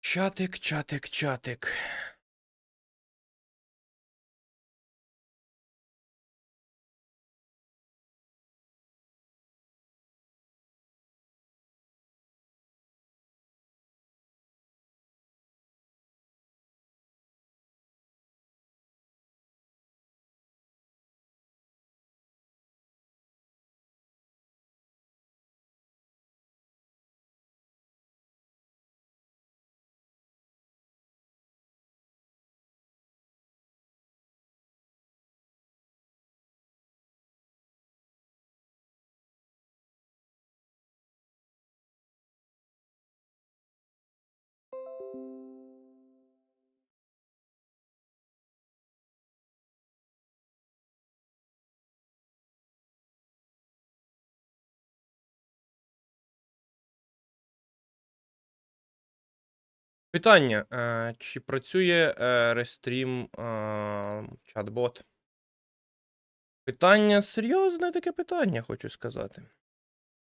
Чатик, чатик, чатик. Питання. Чи працює рестрім чат-бот? Питання серйозне таке питання, хочу сказати.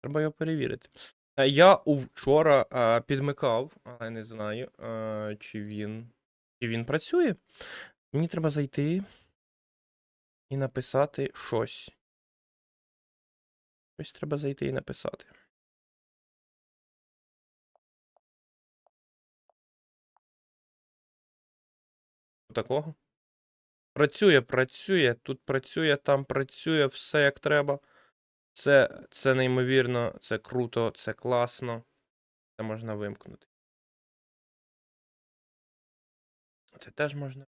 Треба його перевірити. Я вчора підмикав, але не знаю, чи він працює. Мені треба зайти і написати щось. Щось треба зайти і написати. Такого? Працює, тут працює, там працює, все як треба. Це неймовірно, це круто, це класно. Це можна вимкнути. Це теж можна.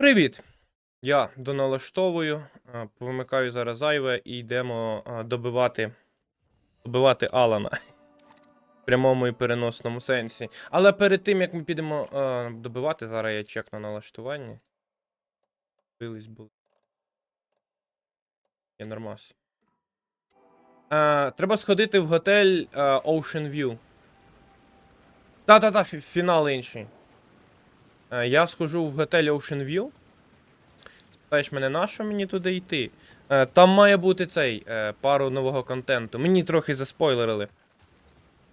Привіт! Я доналаштовую, повимикаю зараз зайве і йдемо добивати Алана. В прямому і переносному сенсі. Але перед тим, як ми підемо добивати, зараз я чекну налаштування. Бились були. Є нормас. Треба сходити в готель Ocean View. Та-та-та, фінал інший. Я схожу в готель Ocean View. Спитаєш мене, на що мені туди йти? Там має бути пару нового контенту. Мені трохи заспойлерили.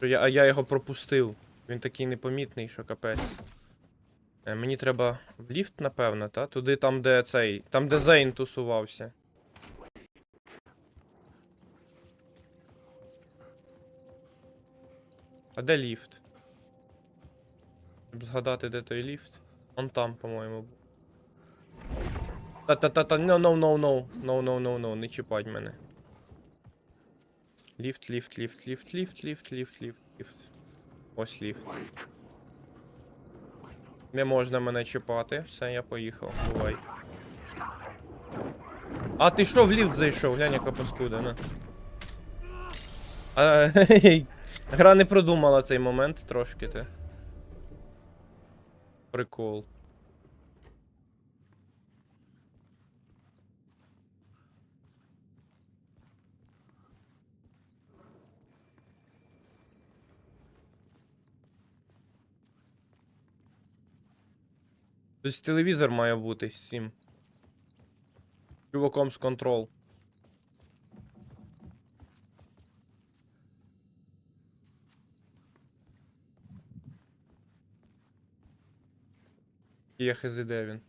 А я його пропустив. Він такий непомітний, що капець. Мені треба в ліфт, напевно, та? Туди, там, де там, де Зейн тусувався. А де ліфт? Щоб згадати, де той ліфт. Он там, по-моєму, був. Та-та-та-та, no, не чіпать мене. Ліфт. Ось ліфт. Не можна мене чіпати. Все, я поїхав. Бувай. А ти що в ліфт зайшов? Глянь, яка паскуда, на. Гра не продумала цей момент трошки, ти. Прикол. Тобто телевізор має бути з цим. Чуваком з контрол. Я хз, де він.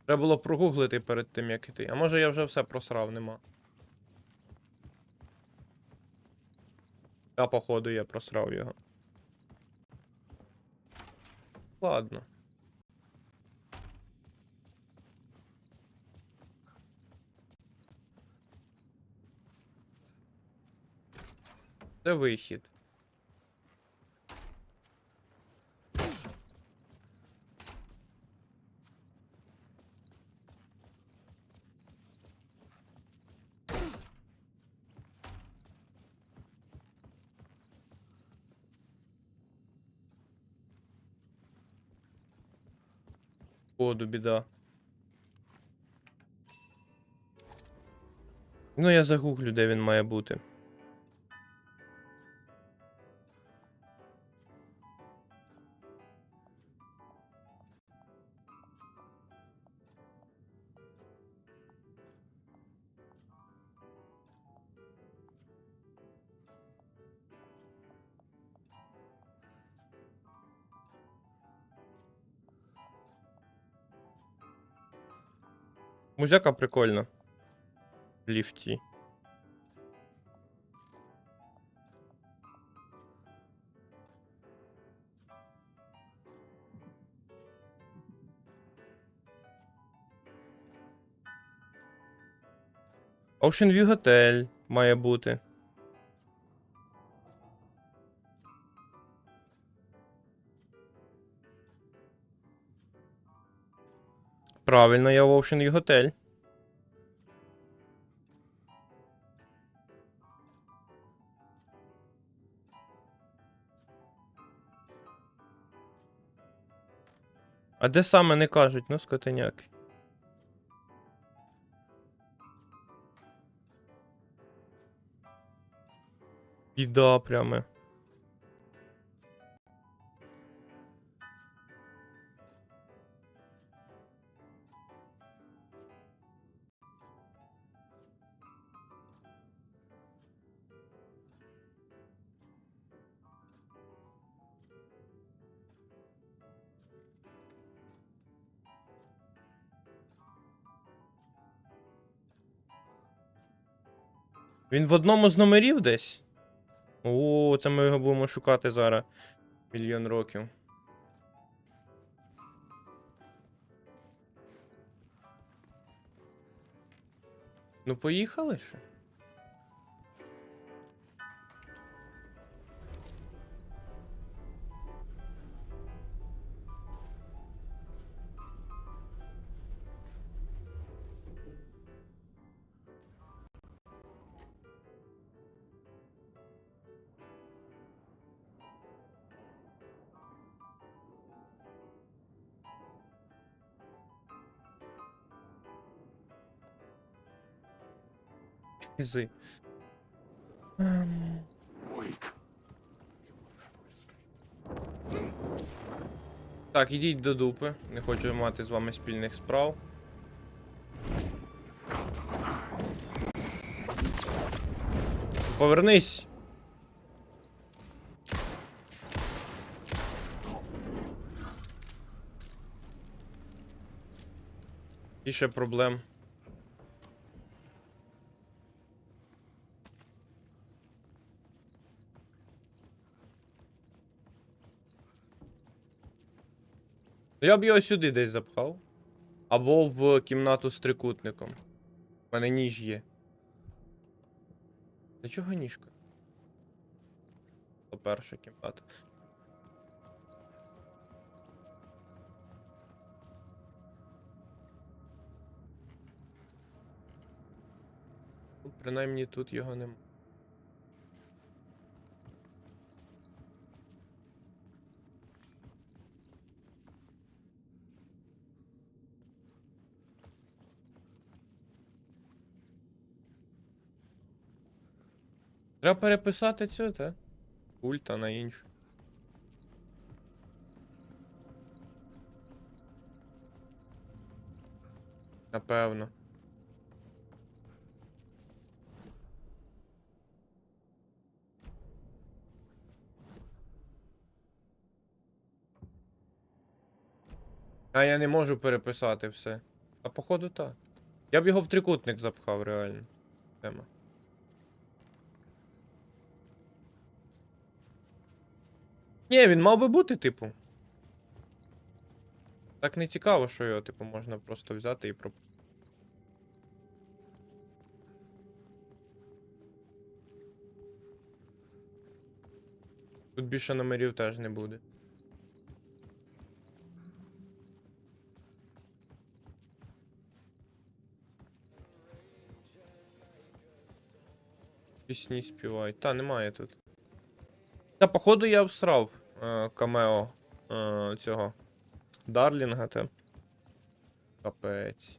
Треба було прогуглити перед тим, як іти. А може я вже все просрав, нема. Та, походу, я просрав його. Ладно. Це вихід. Походу, біда. Ну, я загуглю, де він має бути. Музяка прикольна. В ліфті. Ocean View Hotel має бути. Правильно, я в Ocean View Hotel. А де саме не кажуть, ну, скотиняки. Біда прямо. Він в одному з номерів десь? О, це ми його будемо шукати зараз. Мільйон років. Ну, поїхали ще. Ізи. Так, ідіть до дупи. Не хочу мати з вами спільних справ. Повернись! І ще проблем. Я б його сюди десь запхав. Або в кімнату з трикутником. У мене ніж є. Для чого ніжка? Це перша кімната. Ну, принаймні тут його нема. Треба переписати цю, та? Ульта на іншу. Напевно. А я не можу переписати все. А походу так. Я б його в трикутник запхав, реально. Тема. Ні, він мав би бути, типу. Так не цікаво, що його, типу, можна просто взяти і пропустити. Тут більше номерів теж не буде. Пісні співають. Та, немає тут. Та, походу, я всрав камео цього Дарлінга, та. Капець.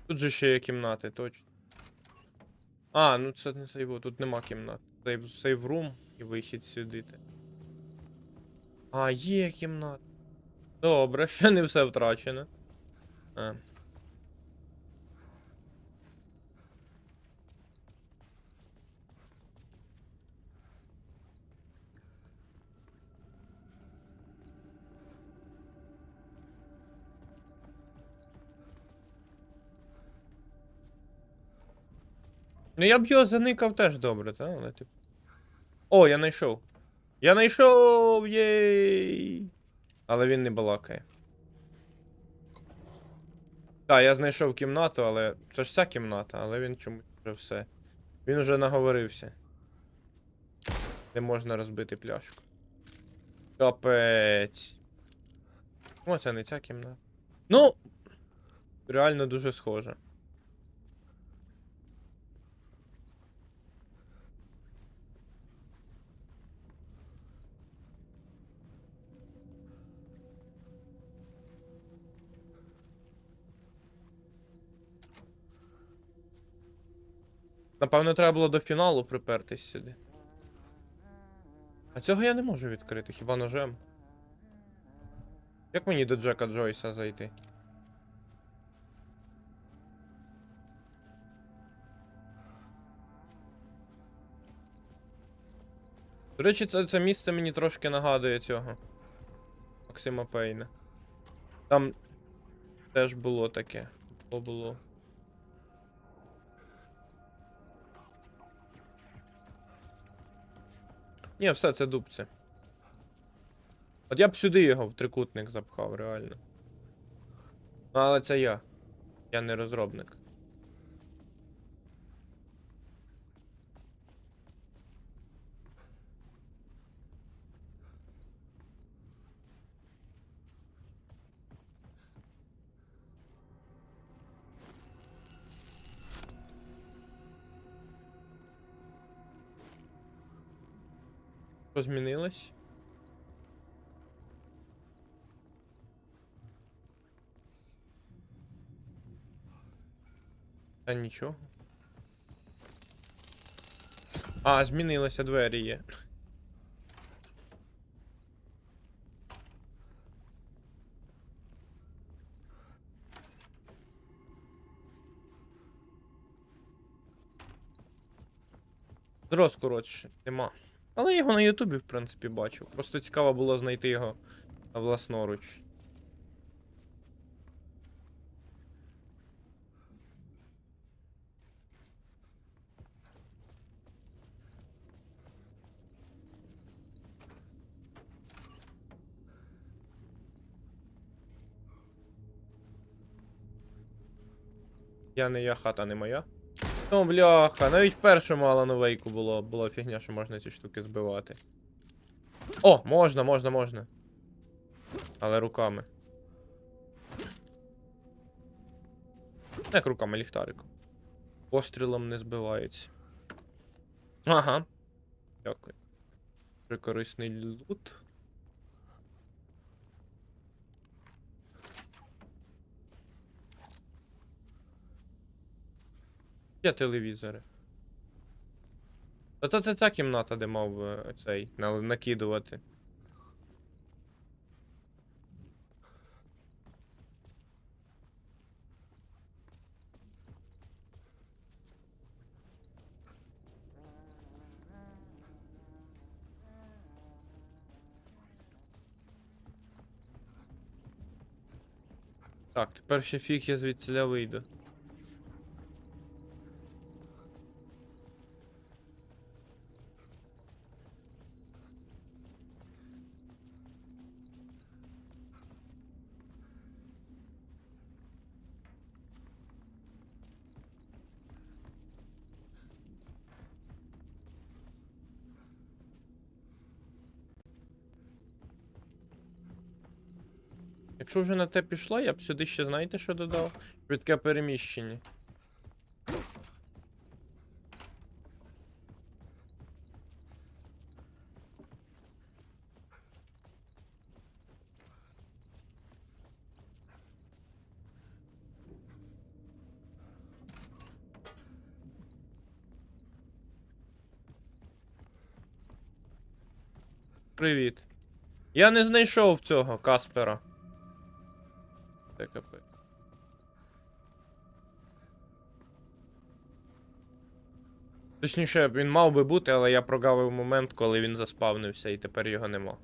Тут же ще є кімнати, точно. А, ну це не сейво, тут нема кімнат. Сейв рум і вихід сюди. А, є кімната. Добре, ще не все втрачено. А. Ну я б його заникав теж добре, та? Але типу. О, я знайшов. Я знайшов! Єй! Але він не балакає. Так, я знайшов кімнату, але. Це ж ця кімната, але він чомусь вже все. Він уже наговорився. Де можна розбити пляшку. Капець. О, це не ця кімната. Ну! Реально дуже схоже. Напевно, треба було до фіналу припертись сюди. А цього я не можу відкрити, хіба ножем? Як мені до Джека Джойса зайти? До речі, це місце мені трошки нагадує цього. Максима Пейна. Там теж було таке. Було. Ні, все, це дубці. От я б сюди його в трикутник запхав, реально. Ну, але це я. Я не розробник. Що змінилось? Та нічого. А, змінилося, двері є. Зрос, коротше, нема. Але я його на Ютубі, в принципі, бачив. Просто цікаво було знайти його власноруч. Я не я, хата не моя. О, бляха, навіть в першому Алану Вейку була фігня, що можна ці штуки збивати. О, можна. Але руками. Як руками, ліхтариком. Пострілом не збивається. Ага. Дякую. Дуже корисний лут. Є телевізори. Та це ця кімната, де мав цей накидувати. Так, тепер ще фіг я звідсіля вийду. Якщо вже на те пішло, я б сюди ще, знаєте, що додав? Швидке переміщення. Привіт. Я не знайшов цього Каспера. Це капець. Точніше, він мав би бути, але я прогавив момент, коли він заспавнився, і тепер його нема.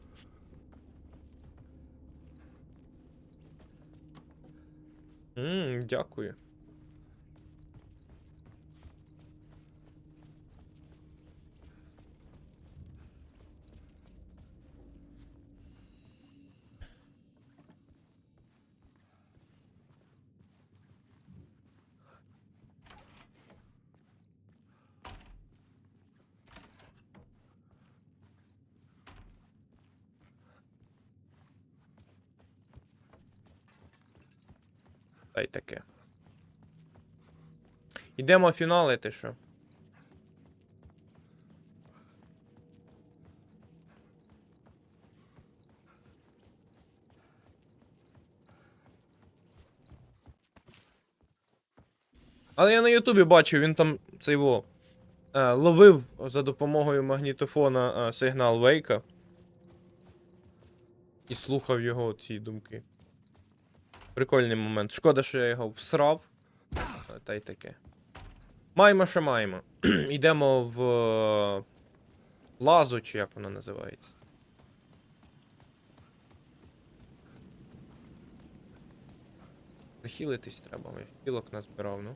Дякую. Та й таке. Ідемо фіналити, що? Але я на Ютубі бачив, він там цей ловив за допомогою магнітофона сигнал Вейка. І слухав його ці думки. Прикольний момент. Шкода, що я його всрав. Та й таке. Маємо, що маємо. Йдемо в лазу, чи як вона називається. Захилитись треба, хілок назбирав, ну.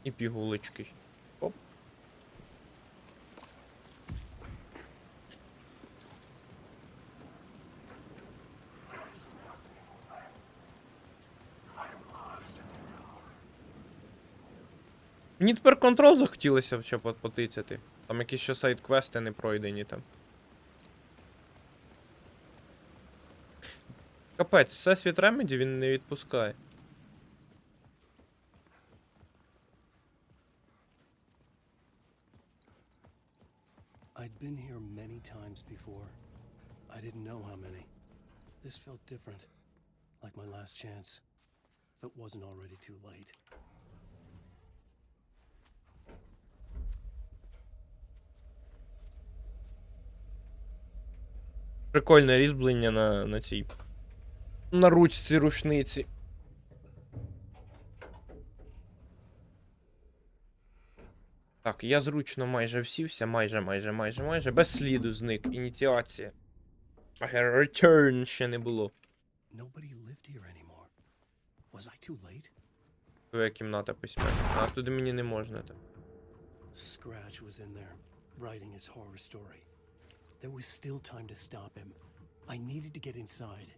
І пігулочки. Оп. Мені тепер контрол захотілося ще потицяти. Там якісь ще сайд-квести не пройдені там. Капець, Всесвіт Ремеді він не відпускає. I'd been here many times before. I didn't know how many. This felt different, like my last chance, if it wasn't already too late. Прикольне різьблення на цій. На ручці рушниці. Так, я зручно майже всівся, майже. Без сліду зник. Ініціація. Return ще не було. Nobody lived here anymore. Was I too late? Твоя кімната письменника. А туди мені не можна так. Scratch was in there, writing his horror story. There was still time to stop him. I needed to get inside.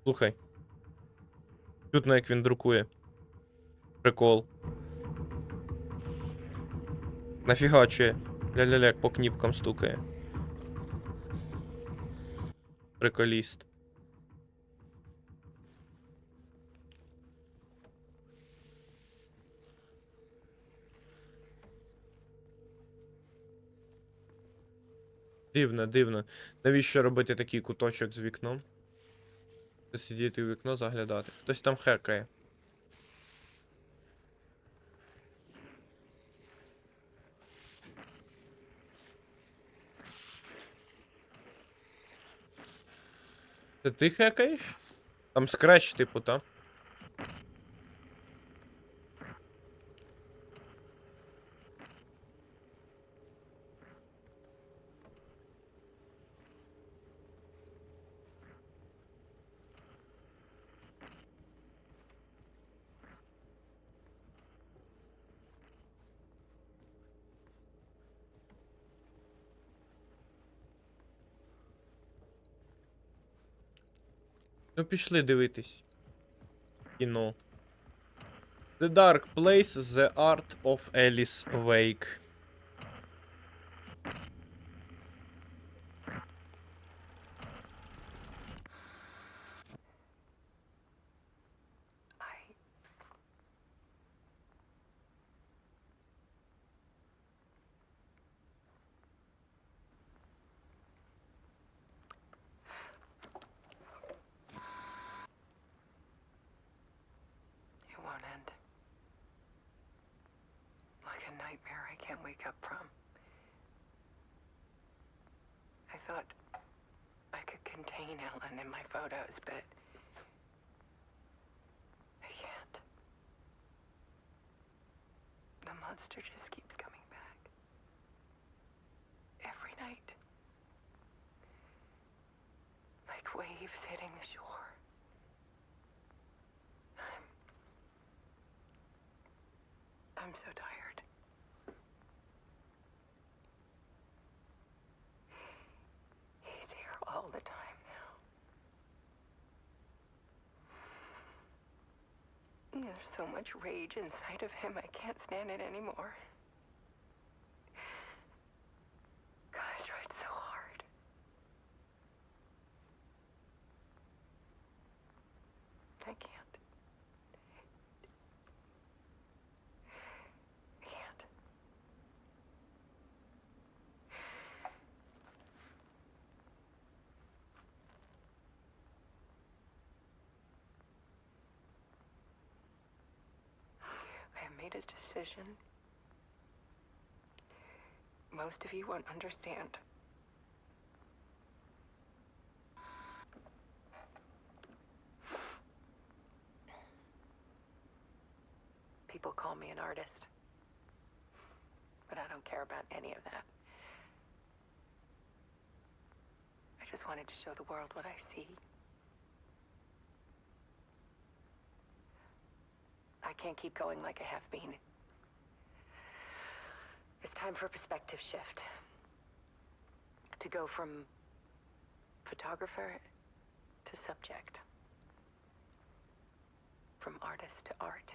Слухай. Чутно, як він друкує. Прикол. Нафігачує. Ля-ля-ля, як по кніпкам стукає. Приколіст. Дивно. Навіщо робити такий куточок з вікном? Сидіти в вікно, заглядати. Хтось там хекає. Це ти хекаєш? Там скреч, типу, та? Ну, пішли дивитись. Кіно. The Dark Place, The Art of Alice Wake. It won't end. Like a nightmare I can't wake up from. I thought I could contain Ellen in my photos, but I can't. The monster just keeps coming back. Every night. Like waves hitting the shore. I'm so tired. He's here all the time now. There's so much rage inside of him, I can't stand it anymore. God, I tried so hard. I can't. I can't. I have made a decision. Most of you won't understand. People call me an artist. But I don't care about any of that. I just wanted to show the world what I see. I can't keep going like I have been. It's time for a perspective shift. To go from photographer to subject. From artist to art.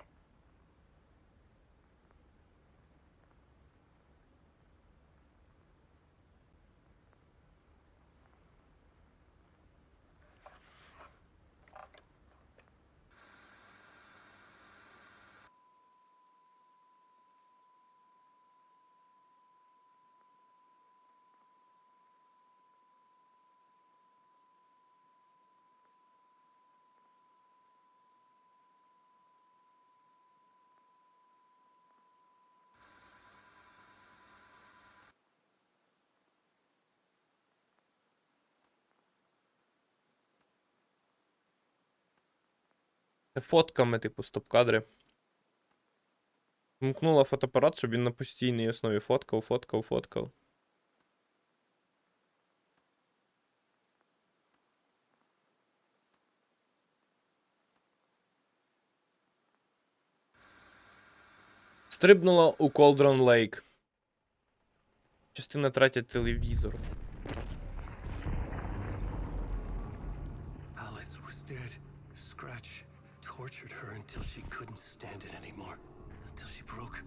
Це фотками, типу, стоп-кадри. Вмкнула фотоапарат, щоб він на постійній основі фоткав. Стрибнула у Колдрон Лейк. Частина третя телевізору. Alice was dead. Scratch tortured her until she couldn't stand it anymore. Until she broke.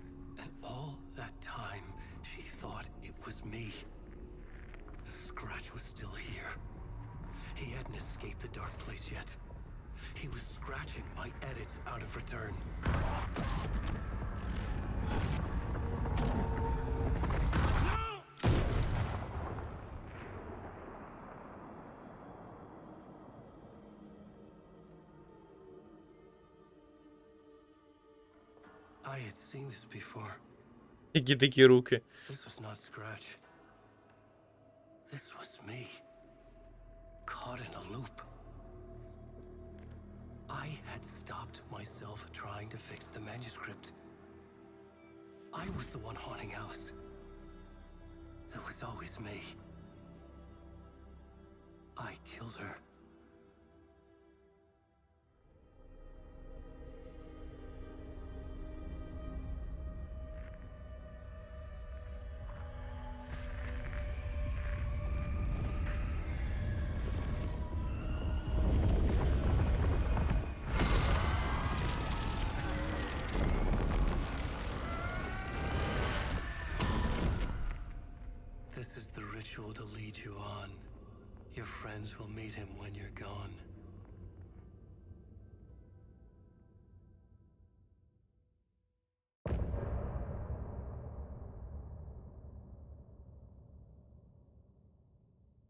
And all that time, she thought it was me. Scratch was still here. He hadn't escaped the dark place yet. He was scratching my edits out of return. I had seen this before. Які такі руки. This was not Scratch. This was me. Caught in a loop. I had stopped myself trying to fix the manuscript. I was the one haunting Alice. It was always me. I killed her. individual to lead you on. Your friends will meet him when you're gone.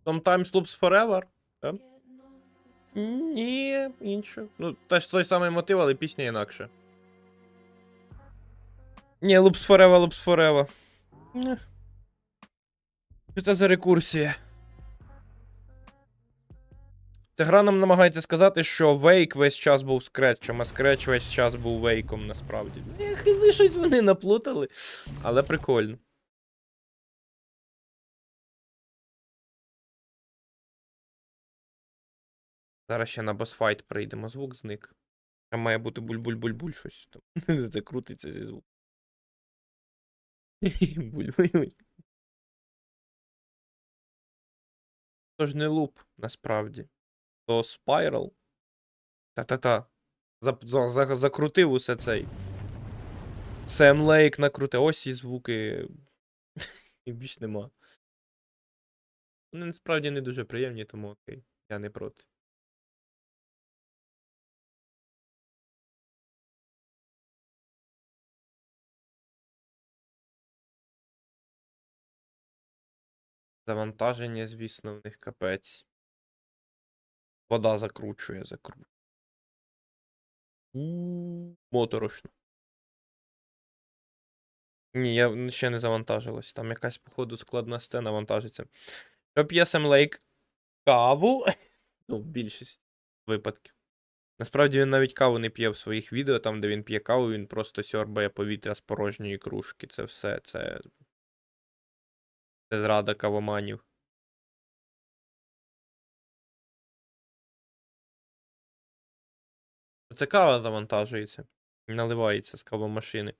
Sometimes loops forever? Так? Ні, інше. Ну, теж той самий мотив, але пісня інакше. Ні, loops forever, loops forever. Що це за рекурсія? Ця гра нам намагається сказати, що Вейк весь час був скретчем, а скретч весь час був Вейком, насправді. Хизи, щось вони наплутали. Але прикольно. Зараз ще на босфайт прийдемо, звук зник. Там має бути буль-буль-буль-буль щось там. Це крутиться зі звуком. Буль-буль-буль. Тож не луп, насправді. То спайрал. Та-та-та. Закрутив усе цей. Сем Лейк накрутив. Ось і звуки. І більш нема. Вони насправді не дуже приємні, тому окей. Я не проти. Завантаження, звісно, в них капець. Вода закручує. Моторошно. Ні, я ще не завантажилась. Там якась, походу, складна сцена вантажиться. Що п'є Сем Лейк? Каву? Ну, більшість випадків. Насправді він навіть каву не п'є в своїх відео, там, де він п'є каву, він просто сьорбає повітря з порожньої кружки. Це все, це зрада кавоманів. Це кава завантажується. Наливається з кавомашини.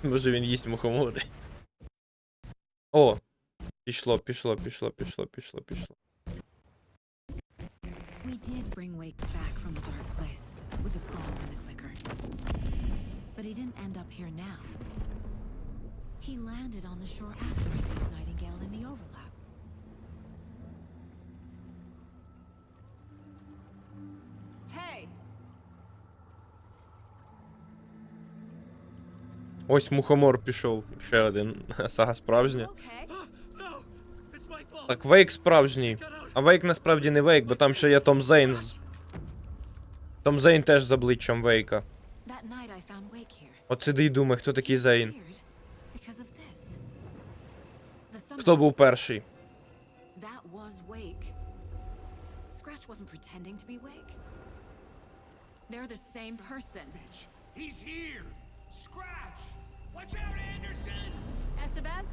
Може він їсть мухомори. О! Пішло. We did bring Wake back from the dark place with the song and the clicker. But he didn't end up here now. He landed on the shore after he faced Nightingale in the overlap. Hey! Ось мухомор пішов. Ще один. Сага справжня. Okay. Так, Вейк справжній. А Вейк насправді не Вейк, бо там ще є Том Зейн. Том Зейн теж з обличчям Вейка. That night I found Wake here. От сиди і думай, хто такий Зейн. Weird, because of this. The Хто був перший? That was Wake. Scratch wasn't pretending to be Wake. They're the same person. He's here! Scratch! Watch out, Anderson! Estevez,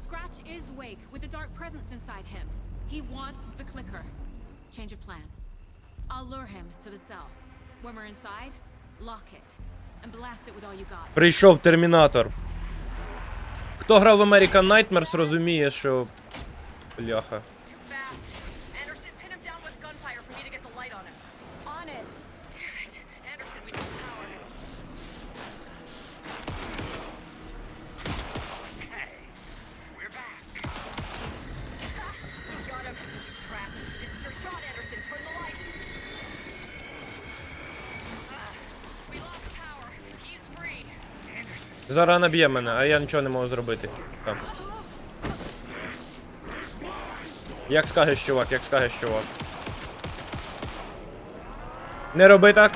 Scratch is Wake with the dark presence inside him. He wants the clicker. Change of plan. I'll lure him to the cell. When we're inside, lock it and blast it with all you got. Прийшов Термінатор. Хто грав в American Nightmares, розуміє, що... Бляха. Too fast. Anderson, pin him down with gunfire for me to get the light on him. On it! Damn it. Anderson, we need power. Hey, we're back. Got him. He's trapped. This is your shot, Anderson. Turn the light. We lost power. He's free. Зараз наб'є мене, а я нічого не можу зробити. Так. Як скажеш, чувак, як скажеш, чувак. Не роби так.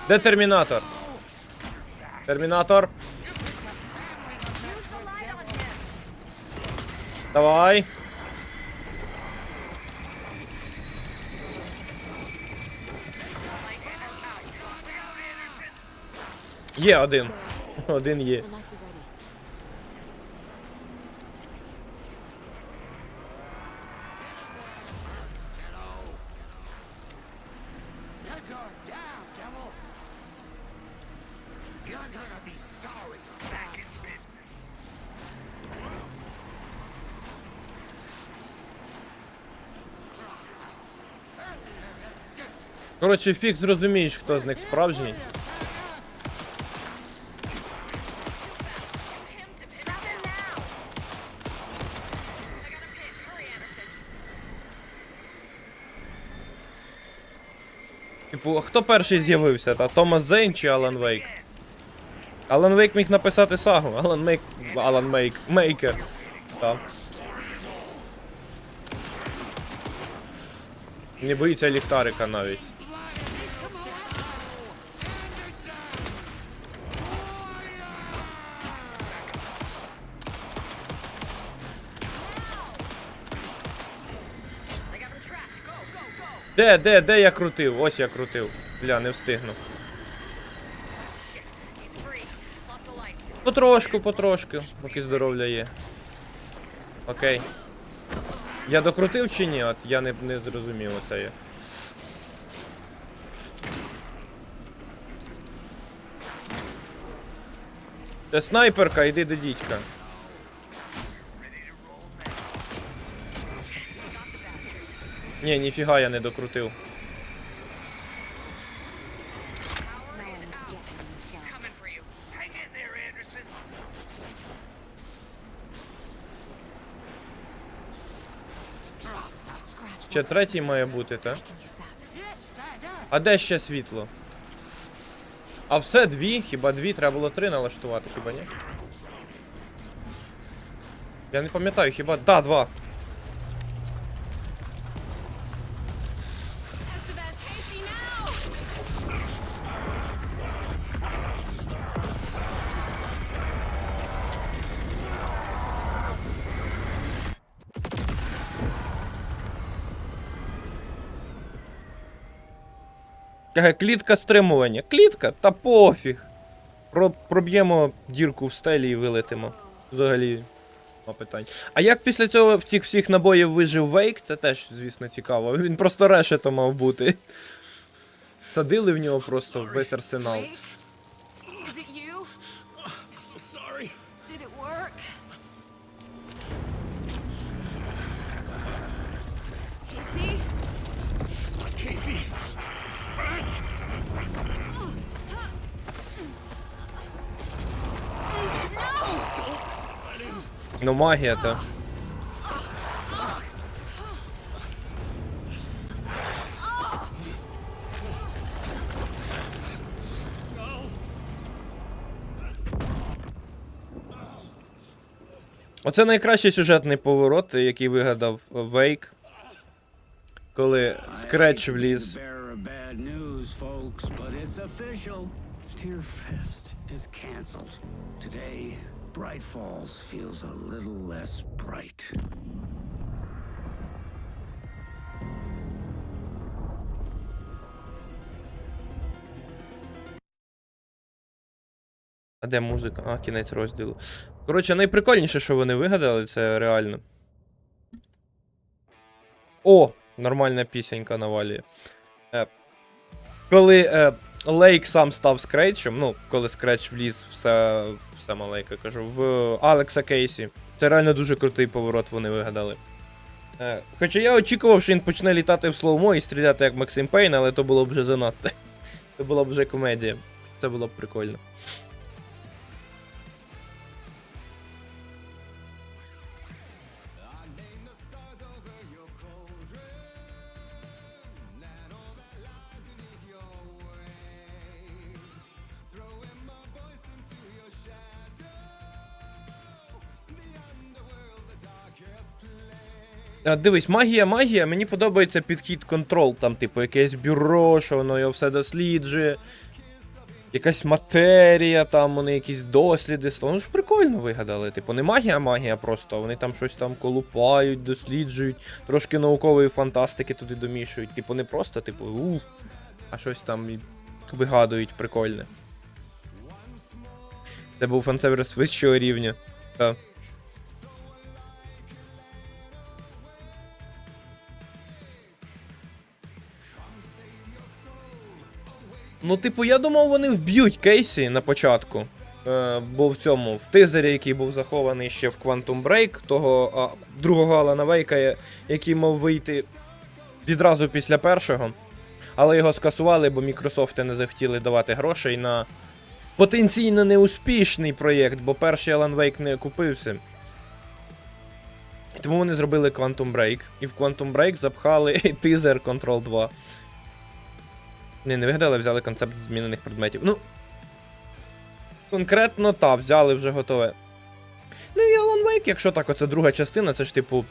Де Термінатор? Термінатор. Давай. Є один. Один є. The lights are ready. Edgar, down! Коротше, фік зрозумієш, хто з них справжній. Him to pin him down. I got a pin. Hurry, Anderson. Типу, хто перший з'явився? Та Томас Зейн чи Алан Вейк? Алан Вейк міг написати сагу. Алан Мейкер. Так. Не боїться ліхтарика навіть. I got him trapped. Go, go, go. Де я крутив? Ось я крутив. Бля, не встигну. Shit. He's free. Lost the lights. Потрошку, поки здоров'я є. Окей. Я докрутив чи ні? От я не зрозумів оце я. Це снайперка, йди до дідька. Ні, ніфіга я не докрутив. He's coming for you. Hang in there, Anderson. Ще третій має бути, так? Use that. А де ще світло? А все дві? Хіба дві? Треба було три налаштувати, хіба ні? Я не пам'ятаю, хіба... Да, два. Estevez, Casey, now! Каже, клітка стримування. Клітка? Та пофіг. Проб'ємо дірку в стелі і вилетимо. Взагалі, нема питань. А як після цього цих всіх набоїв вижив Вейк, це теж, звісно, цікаво. Він просто решето мав бути. Садили в нього просто весь арсенал. Wait. Is it you? So sorry. Did it work? Casey? Casey. Scratch. Ну магія то. Оце найкращий сюжетний поворот, який вигадав Вейк. Коли Скретч вліз. Bearer of bad news, folks, but it's official. Tear Fest is canceled. Today, Bright Falls feels a little less bright. А де музика? А, кінець розділу. Коротше, найприкольніше, що вони вигадали, це реально. О! Нормальна пісенька навалює. Коли Лейк сам став Скретчем, ну, коли Скретч вліз все маленьке, кажу, в Алекса Кейсі. Це реально дуже крутий поворот вони вигадали. Хоча я очікував, що він почне літати в слоумо і стріляти як Максим Пейн, але то було б вже занадто. Це була б вже комедія. Це було б прикольно. Дивись, магія, мені подобається підхід контрол, там, типу, якесь бюро, що воно його все досліджує. Якась матерія, там вони якісь досліди. Ну ж прикольно вигадали. Типу, не магія просто, вони там щось там колупають, досліджують, трошки наукової фантастики туди домішують. Типу, не просто, типу, а щось там і вигадують прикольне. Це був фан-сервіс вищого рівня. Так. Ну, типу, я думав, вони вб'ють Кейсі на початку. Бо в цьому, в тизері, який був захований ще в Quantum Break, того другого Алана Вейка, який мав вийти відразу після першого. Але його скасували, бо Мікрософти не захотіли давати грошей на потенційно неуспішний проєкт, бо перший Alan Wake не окупився. Тому вони зробили Quantum Break. І в Quantum Break запхали тизер Control 2. Не вигадали, взяли концепт змінених предметів. Ну, конкретно так, взяли вже готове. Ну і Alan Wake, якщо так, оце друга частина, це ж типу,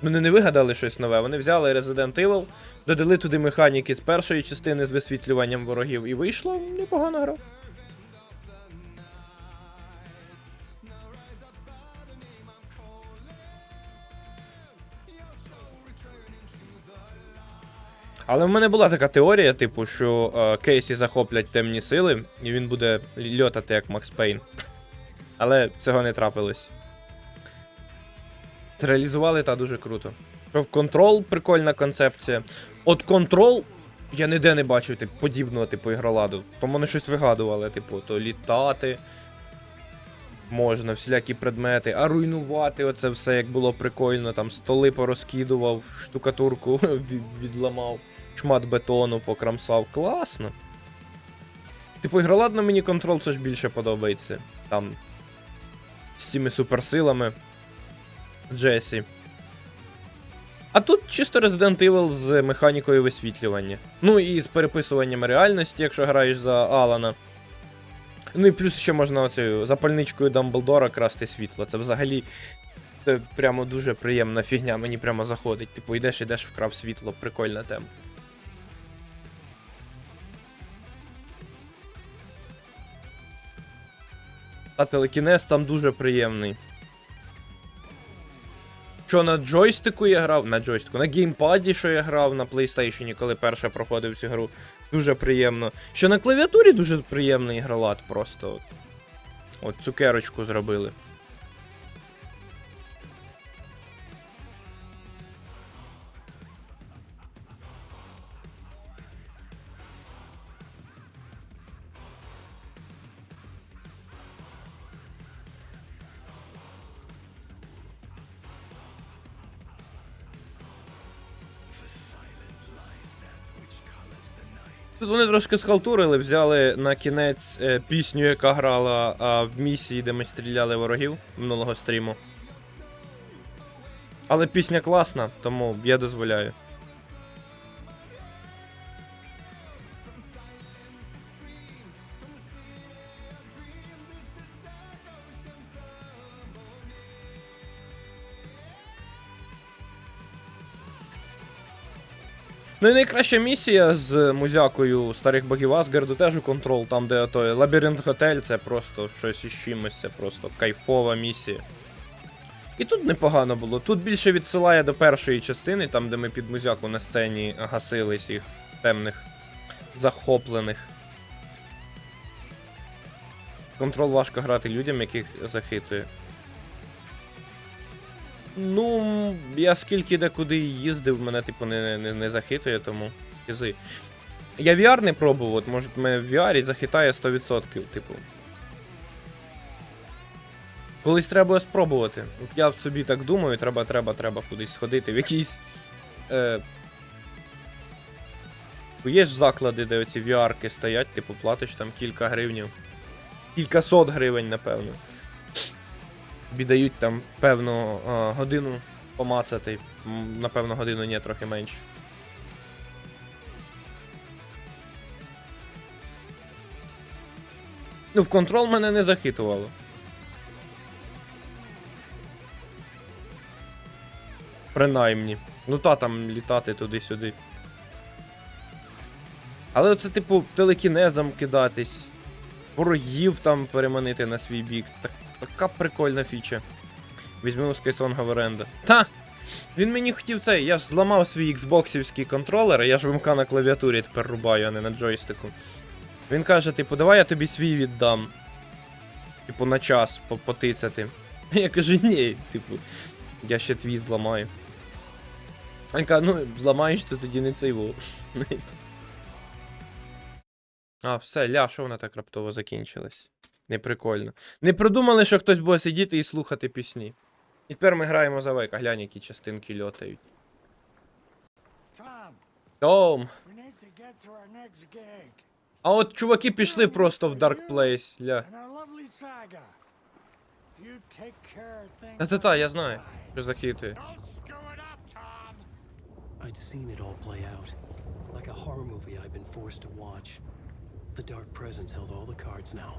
вони не вигадали щось нове, вони взяли Resident Evil, додали туди механіки з першої частини з висвітлюванням ворогів, і вийшло непогана гра. Але в мене була така теорія, типу, що Кейсі захоплять темні сили, і він буде льотати як Макс Пейн. Але цього не трапилось. Реалізували та дуже круто. В Control прикольна концепція. От Control я ніде не бачив типу, подібного типу ігроладу. Тому вони щось вигадували, типу, то літати можна, всілякі предмети, а руйнувати оце все, як було прикольно, там столи порозкидував, штукатурку відламав, шмат бетону покрамсав. Класно. Типу, ігроладно мені Control все ж більше подобається. Там з цими суперсилами Джесі. А тут чисто Resident Evil з механікою висвітлювання. Ну і з переписуванням реальності, якщо граєш за Алана. Ну і плюс ще можна оцею запальничкою Дамблдора красти світло. Це взагалі це прямо дуже приємна фігня, мені прямо заходить. Типу йдеш, вкрав світло, прикольна тема. А телекінез там дуже приємний. Що на джойстику я грав? На джойстику. На геймпаді, що я грав на PlayStation, коли перше проходив цю гру. Дуже приємно. Що на клавіатурі дуже приємний ігролад просто. От цукерочку зробили. Тут вони трошки схалтурили, взяли на кінець пісню, яка грала в місії, де ми стріляли ворогів минулого стріму. Але пісня класна, тому я дозволяю. Ну і найкраща місія з музякою старих богів Асгарду теж у Control, там де той Лабіринт Готель, це просто щось із чимось, це просто кайфова місія. І тут непогано було, тут більше відсилає до першої частини, там де ми під музяку на сцені гасили всіх темних, захоплених. Control важко грати людям, яких захитує. Ну, я скільки декуди їздив, мене, типу, не захитує, тому кизи. Я VR не пробував, от, може, мене в VR захитає 100%, типу. Колись треба спробувати. От я собі так думаю, треба кудись сходити, в якийсь... Є ж заклади, де оці VR-ки стоять, типу, платиш там кілька гривнів. Кількасот гривень, напевно. Тобі дають там певну годину помацати. Напевно, годину ні, трохи менше. Ну, в Control мене не захитувало. Принаймні. Ну та там літати туди-сюди. Але оце, типу, телекінезом кидатись. Ворогів там переманити на свій бік. Така прикольна фіча. Візьми у Skysong в оренду. Та! Він мені хотів цей, я ж зламав свій xboxівський контролер, я ж ВМК на клавіатурі тепер рубаю, а не на джойстику. Він каже, типу, давай я тобі свій віддам. Типу, на час потицяти. Я кажу, ні, типу, я ще твій зламаю. Він каже, ну, зламаєш, то тоді не цей вов. А, все, ля, що вона так раптово закінчилась? Неприкольно. Не продумали, що хтось буде сидіти і слухати пісні. І тепер ми граємо за Вейка. Глянь, які частинки льотають. Том! We need to get get to our next gig. А от чуваки пішли просто в Dark Place. Ля. And our lovely saga. You take care of things. Та-та-та, я on the знаю. side. Що за хіти. Don't screw it up, Tom. I'd seen it all play out. Like a horror movie I'd been forced to watch. The dark presence held all the cards now.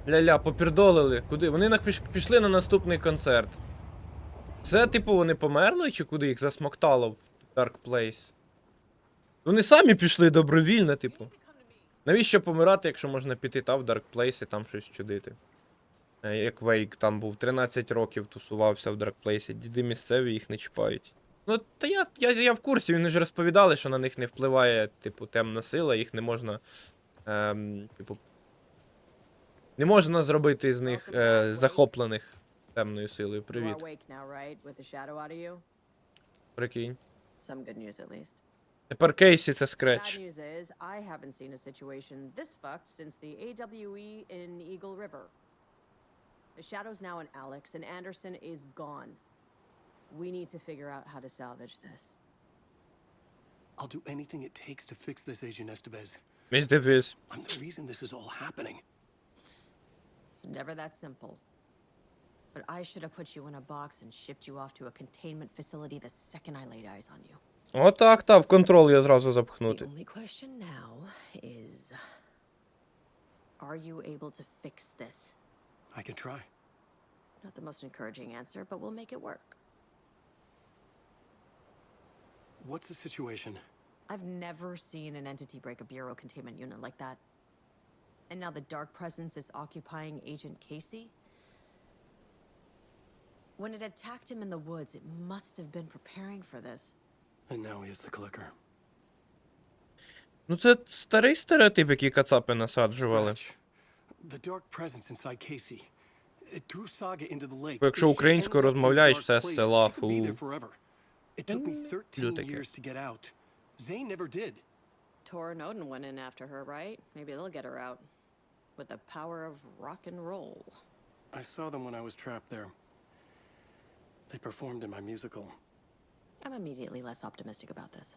Ля-ля, попірдолили. Куди? Вони пішли на наступний концерт. Це, типу, вони померли, чи куди їх засмоктало в Dark Place? Вони самі пішли добровільно, типу. Навіщо помирати, якщо можна піти в Dark Place і там щось чудити? Як Вейк там був 13 років тусувався в Dark Place, діди місцеві їх не чіпають. Ну, та я в курсі, вони ж розповідали, що на них не впливає, типу, темна сила, їх не можна, типу, не можна зробити з них захоплених темною силою. Привіт. Прикинь. Тепер Кейсі це скретч. Bad news is, I haven't seen a situation this fucked since the AWE in Eagle River. The Shadow's now in Alex, and Anderson is gone. We need to figure out how to salvage this. I'll do anything it takes to fix this, Agent Estevez. Містер Піс. I'm the reason this is all happening. It's never that simple. But I should have put you in a box and shipped you off to a containment facility the second I laid eyes on you. Отак, в контрол я зразу The запхнути. only question now is, are you able to fix this? I can try. Not the most encouraging answer, but we'll make it work. What's the situation? I've never seen an entity break a bureau containment unit like that. And now the dark presence is occupying Agent Casey? When it attacked him in the woods, it must have been preparing for this. And now he has the clicker. Ну це старий стереотип, який кацапи насаджували. Scratch. The dark presence inside Casey. It threw Saga into the lake. Якщо If she українською ends up in the розмовляєш, dark все з place, села, she could be фу. there forever. It took me 13 Лютаке. years to get out. Zane never did. Tor and Odin went in after her, right? Maybe they'll get her out. With the power of rock and roll. I saw them when I was trapped there. They performed in my musical. I'm immediately less optimistic about this.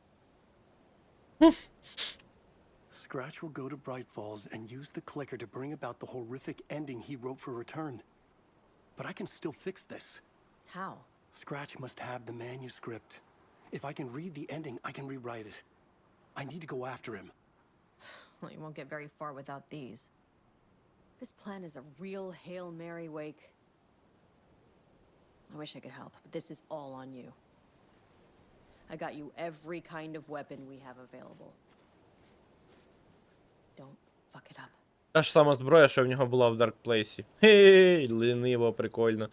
Scratch will go to Bright Falls and use the clicker to bring about the horrific ending he wrote for Return. But I can still fix this. How? Scratch must have the manuscript. If I can read the ending, I can rewrite it. I need to go after him. Well, you won't get very far without these. This plan is a real Hail Mary wake. I wish I could help, but this is all on you. I got you every kind of weapon we have available. Don't fuck it up. Та ж сама зброя, що в нього була в Dark Place. Хей, лениво, прикольно.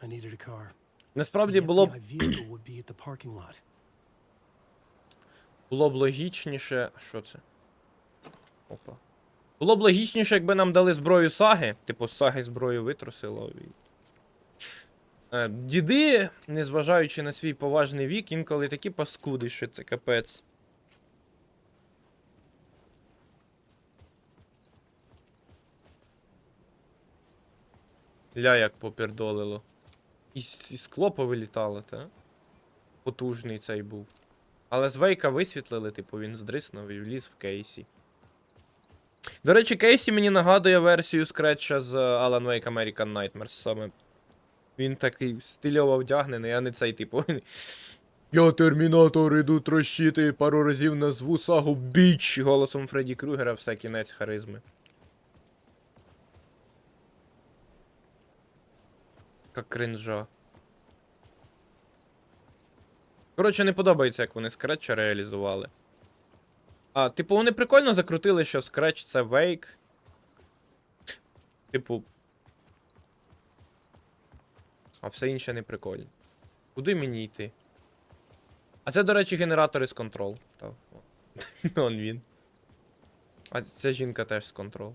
I needed a car. Насправді The було б FBI vehicle would be at the parking lot. логічніше. Що це? Опа. Було б логічніше, якби нам дали зброю саги. Типу, з саги зброю витрусило. Діди, незважаючи на свій поважний вік, інколи такі паскуди, що це капець. Ля, як попердолило. І скло повилітало, та? Потужний цей був. Але з Вейка висвітлили, типу, він здриснув і вліз в Кейсі. До речі, Кейсі мені нагадує версію скретча з Alan Wake American Nightmares саме. Він такий стильово вдягнений, а не цей, типу. Я термінатор, іду трощити, пару разів назву сагу біч голосом Фредді Крюгера, все, кінець харизми. Як кринжа. Коротше, не подобається, як вони скретча реалізували. А, типу, вони прикольно закрутили, що скретч це Вейк. Типу. А все інше не прикольно. Куди мені йти? А це, до речі, генератор із контрол. Он він. А ця жінка теж з контрол.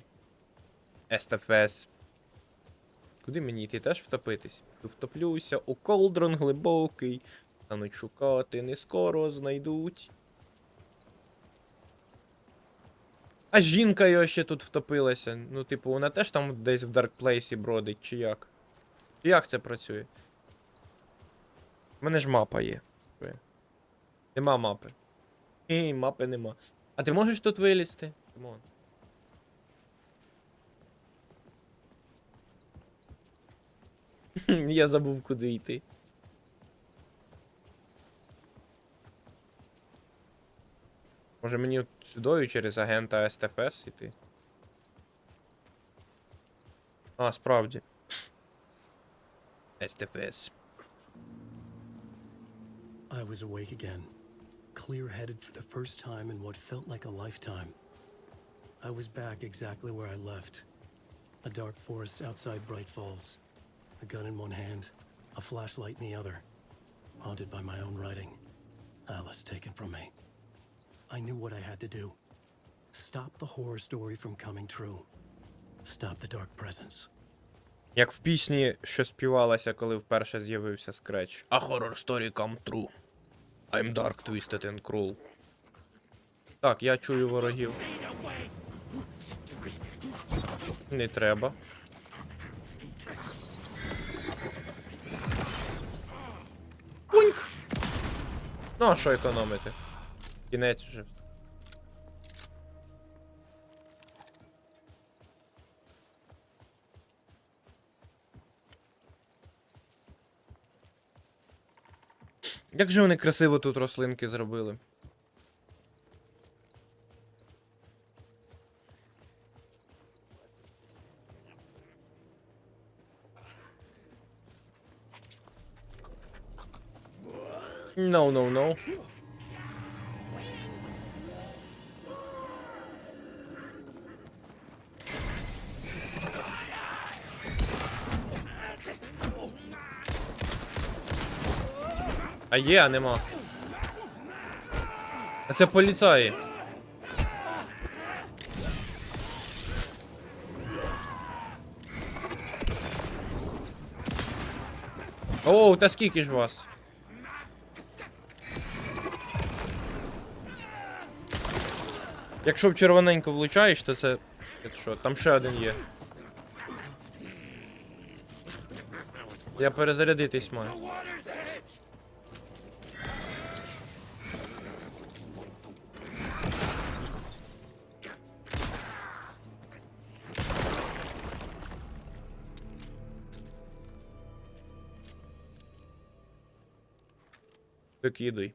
СТФС. Куди мені йти? Теж втопитись? Втоплюся у колдрон глибокий. Стануть шукати, не скоро знайдуть. А жінка його ще тут втопилася. Ну, типу, вона теж там десь в Dark Place бродить, чи як? Чи як це працює? У мене ж мапа є. Нема мапи. Мапи нема. А ти можеш тут вилізти? Тимон. Я забув, куди йти. Може мені сюдою через агента СТФС йти? А, справді. СТФС. I was awake again, clear-headed for the first time in what felt like a lifetime. I was back exactly where I left. A dark forest outside Bright Falls. A gun in one hand, a flashlight in the other. Haunted by my own writing. Alice taken from me. I knew what I had to do. Stop the horror story from coming true. Stop the dark presence. Як в пісні, що співалася, коли вперше з'явився Scratch. A horror story come true. I'm dark, twisted and cruel. Так, я чую ворогів. Не треба. Пуньк! Ну, а що економити? Кінець вже. Як же вони красиво тут рослинки зробили? No, no, no. А є, а нема. А це поліцаї. Оу, та скільки ж вас? Якщо в червоненько влучаєш, то це що? Там ще один є. Я перезарядитись маю. Викидуй.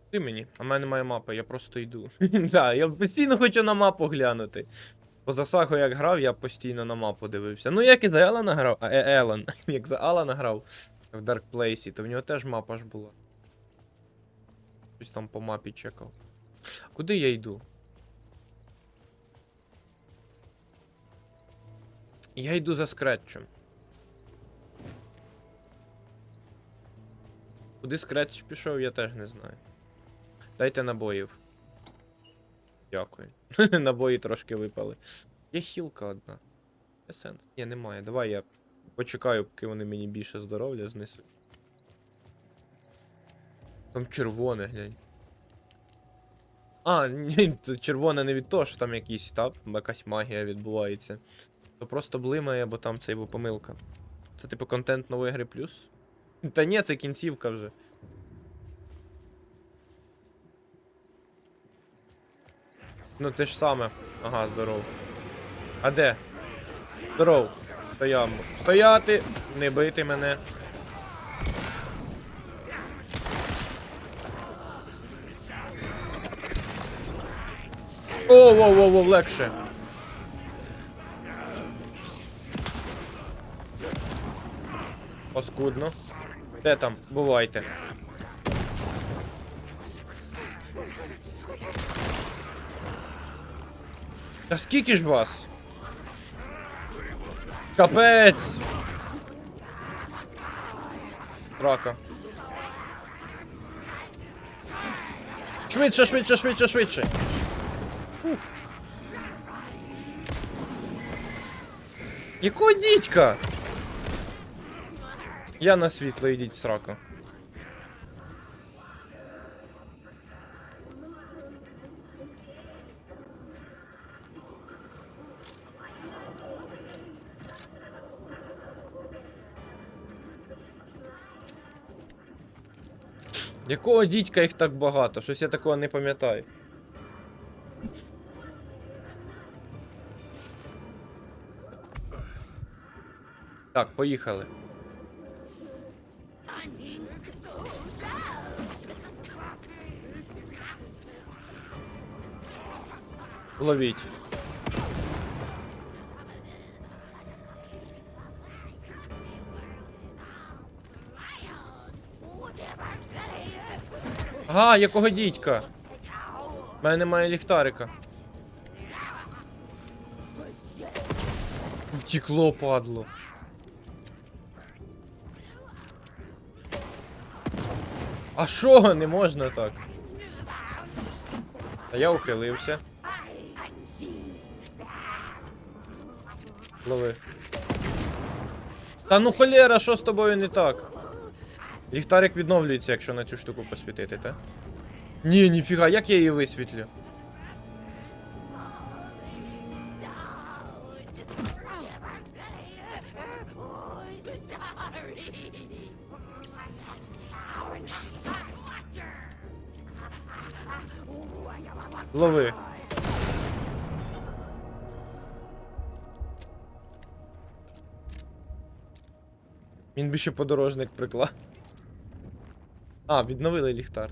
Ти мені, а в мене немає мапи, я просто йду. Так, я постійно хочу на мапу глянути. Поза Сахо як грав, я постійно на мапу дивився. Ну як і за Елена грав, Елен, як за Алана грав в Dark Place, то в нього теж мапа ж була. Щось там по мапі чекав. Куди я йду? Я йду за скретчем. Куди скретч пішов, я теж не знаю. Дайте набоїв. Дякую. Набої трошки випали. Є хілка одна. Є сенс? Ні, немає. Давай я почекаю, поки вони мені більше здоров'я знесуть. Там червоне, глянь. А, ні, червоне не від того, що там якийсь якась магія відбувається. То просто блимає, бо там це його помилка. Це типу контент нової гри плюс? Та ні, це кінцівка вже. Ну те ж саме. Ага, здоров. А де? Здоров. Стоямо. Стояти! Не бити мене. О, воу, легше. Паскудно. Де там? Бувайте. Та скільки ж вас? Капець! Рака. Швидше, швидше, швидше, швидше. Уф. Якого дідька? Я на світло, йдіть в сраку. Якого дідька їх так багато? Щось я такого не пам'ятаю. Так, поїхали. Ловіть. Ага, якого дідька? У мене немає ліхтарика. Втекло, падло. А що? Не можна так. А я ухилився. Лови. Та ну холєра, що з тобою не так? Ліхтарик відновлюється, якщо на цю штуку посвітити, так? Ні, ніфіга, як я її висвітлю? Лови. Він би ще подорожник приклав. А, відновили ліхтар.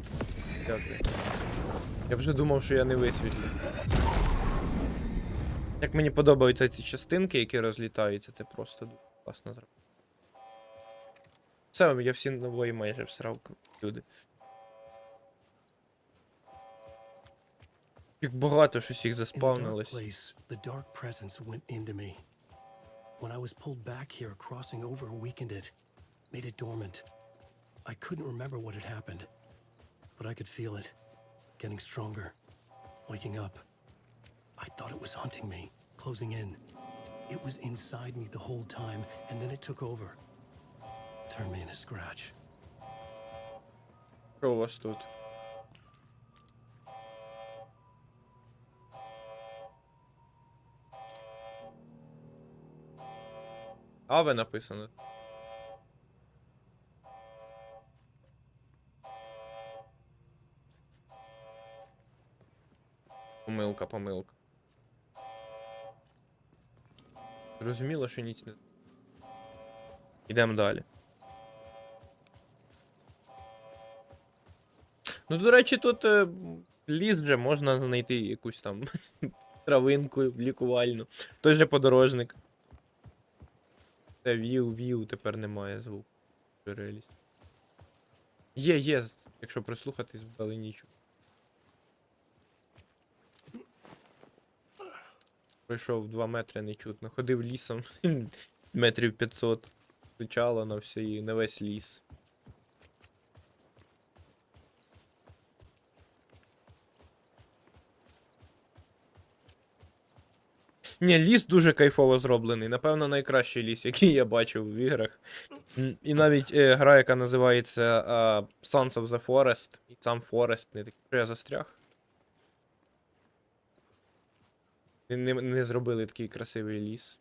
Дякую. Я вже думав, що я не висвітлю. Як мені подобаються ці частинки, які розлітаються, це просто дуже класно зроблено. Все, я всі нової майже всрав, люди. Як багато щось їх In the dark заспавнилось. place, the dark presence went into me. When I was pulled back here, crossing over weakened it, made it dormant. I couldn't remember what had happened, but I could feel it, getting stronger, waking up. I thought it was hunting me, closing in. It was inside me the whole time, and then it took over. Turned me into Scratch. Що у вас тут? Аве написано. Помилка, помилка. Зрозуміло, що ніч не... Ідемо далі. Ну, до речі, тут ліс же можна знайти якусь там травинку лікувальну. Той же подорожник. Це вів, тепер немає звуку. Реаліст. Є, якщо прислухатись вдалині чути. Пройшов 2 метри не чутно. Ходив лісом метрів 500. Кричало на весь ліс. Ні, ліс дуже кайфово зроблений. Напевно, найкращий ліс, який я бачив в іграх. І навіть гра, яка називається Sons of the Forest. І сам Forest. Не такий, що я застряг. Не зробили такий красивий ліс.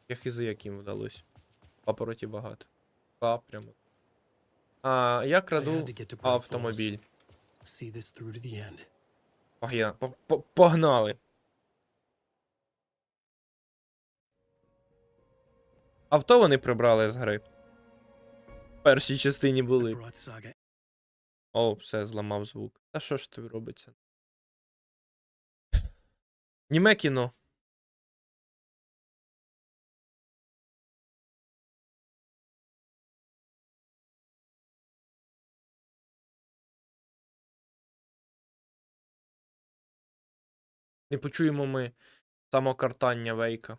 Я хизи, як їм вдалося. Папороті багато. Прямо. Я краду автомобіль. See this through to the end. Погнали. Авто вони прибрали з гри. В першій частині I були. brought Saga О, все, зламав звук. Та що ж тобі робиться? Німе кіно. Не почуємо ми самокартання Вейка.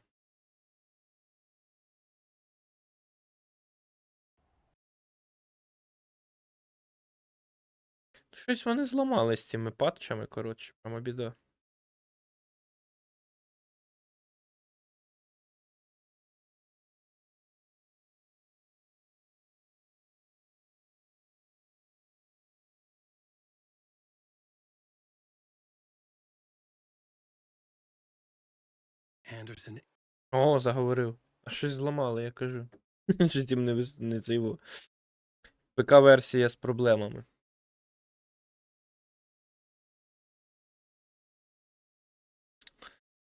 Щось вони зламали з цими патчами, коротше, прямо біда. Anderson. О, заговорив. А щось зламали, я кажу. Щось їм не цей. ПК-версія з проблемами.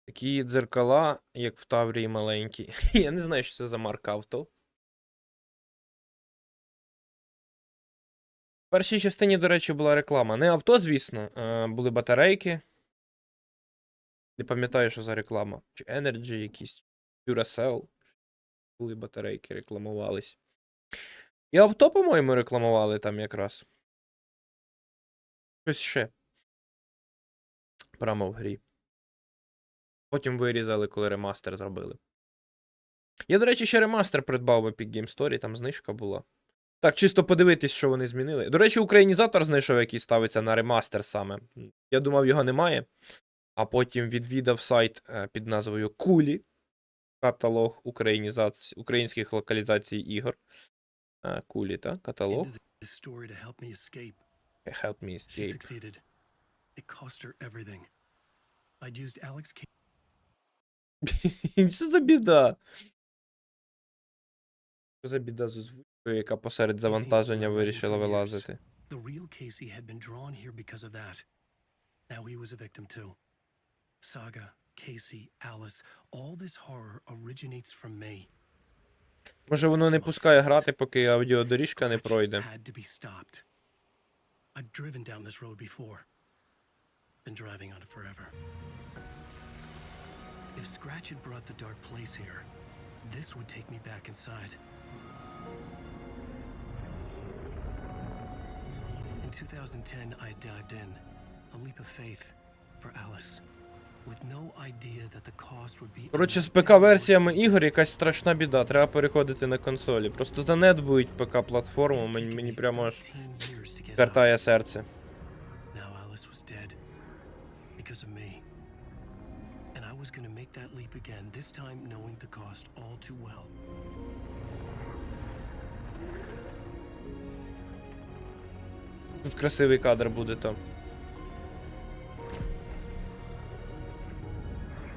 Такі дзеркала, як в Таврії маленькі. Я не знаю, що це за марка авто. В першій частині, до речі, була реклама. Не авто, звісно, були батарейки. Не пам'ятаю, що за реклама. Чи Energy якісь, Duracell. Були батарейки, рекламувались. І авто, по-моєму, рекламували там якраз. Щось ще. Прямо в грі. Потім вирізали, коли ремастер зробили. Я, до речі, ще ремастер придбав в Epic Game Store, там знижка була. Так, чисто подивитись, що вони змінили. До речі, українізатор знайшов, який ставиться на ремастер саме. Я думав, його немає. А потім відвідав сайт під назвою Кулі. Каталог українських локалізацій ігор. Кулі, так? Каталог. Help me escape. Що за біда? Що за біда з озвучкою, яка посеред завантаження вирішила вилазити? The real Casey had been drawn here because of that. Now he was a victim too. Saga, Casey, Alice, all this horror originates from me. Може воно не пускає грати, поки аудіодоріжка не пройде. Had to be stopped. I've driven down this road before. Been driving on it forever. If Scratch had brought the dark place here, this would take me back inside. In 2010, I dived in, a leap of faith for Alice, with no idea that the cost would be. Коротше, з ПК-версіями ігор якась страшна біда, треба переходити на консолі. Просто занедбують ПК-платформу, мені прямо аж картає серце. Now Alice was dead because of me. And I was going to make that leap again, this time knowing the cost all too well. Тут красивий кадр буде там.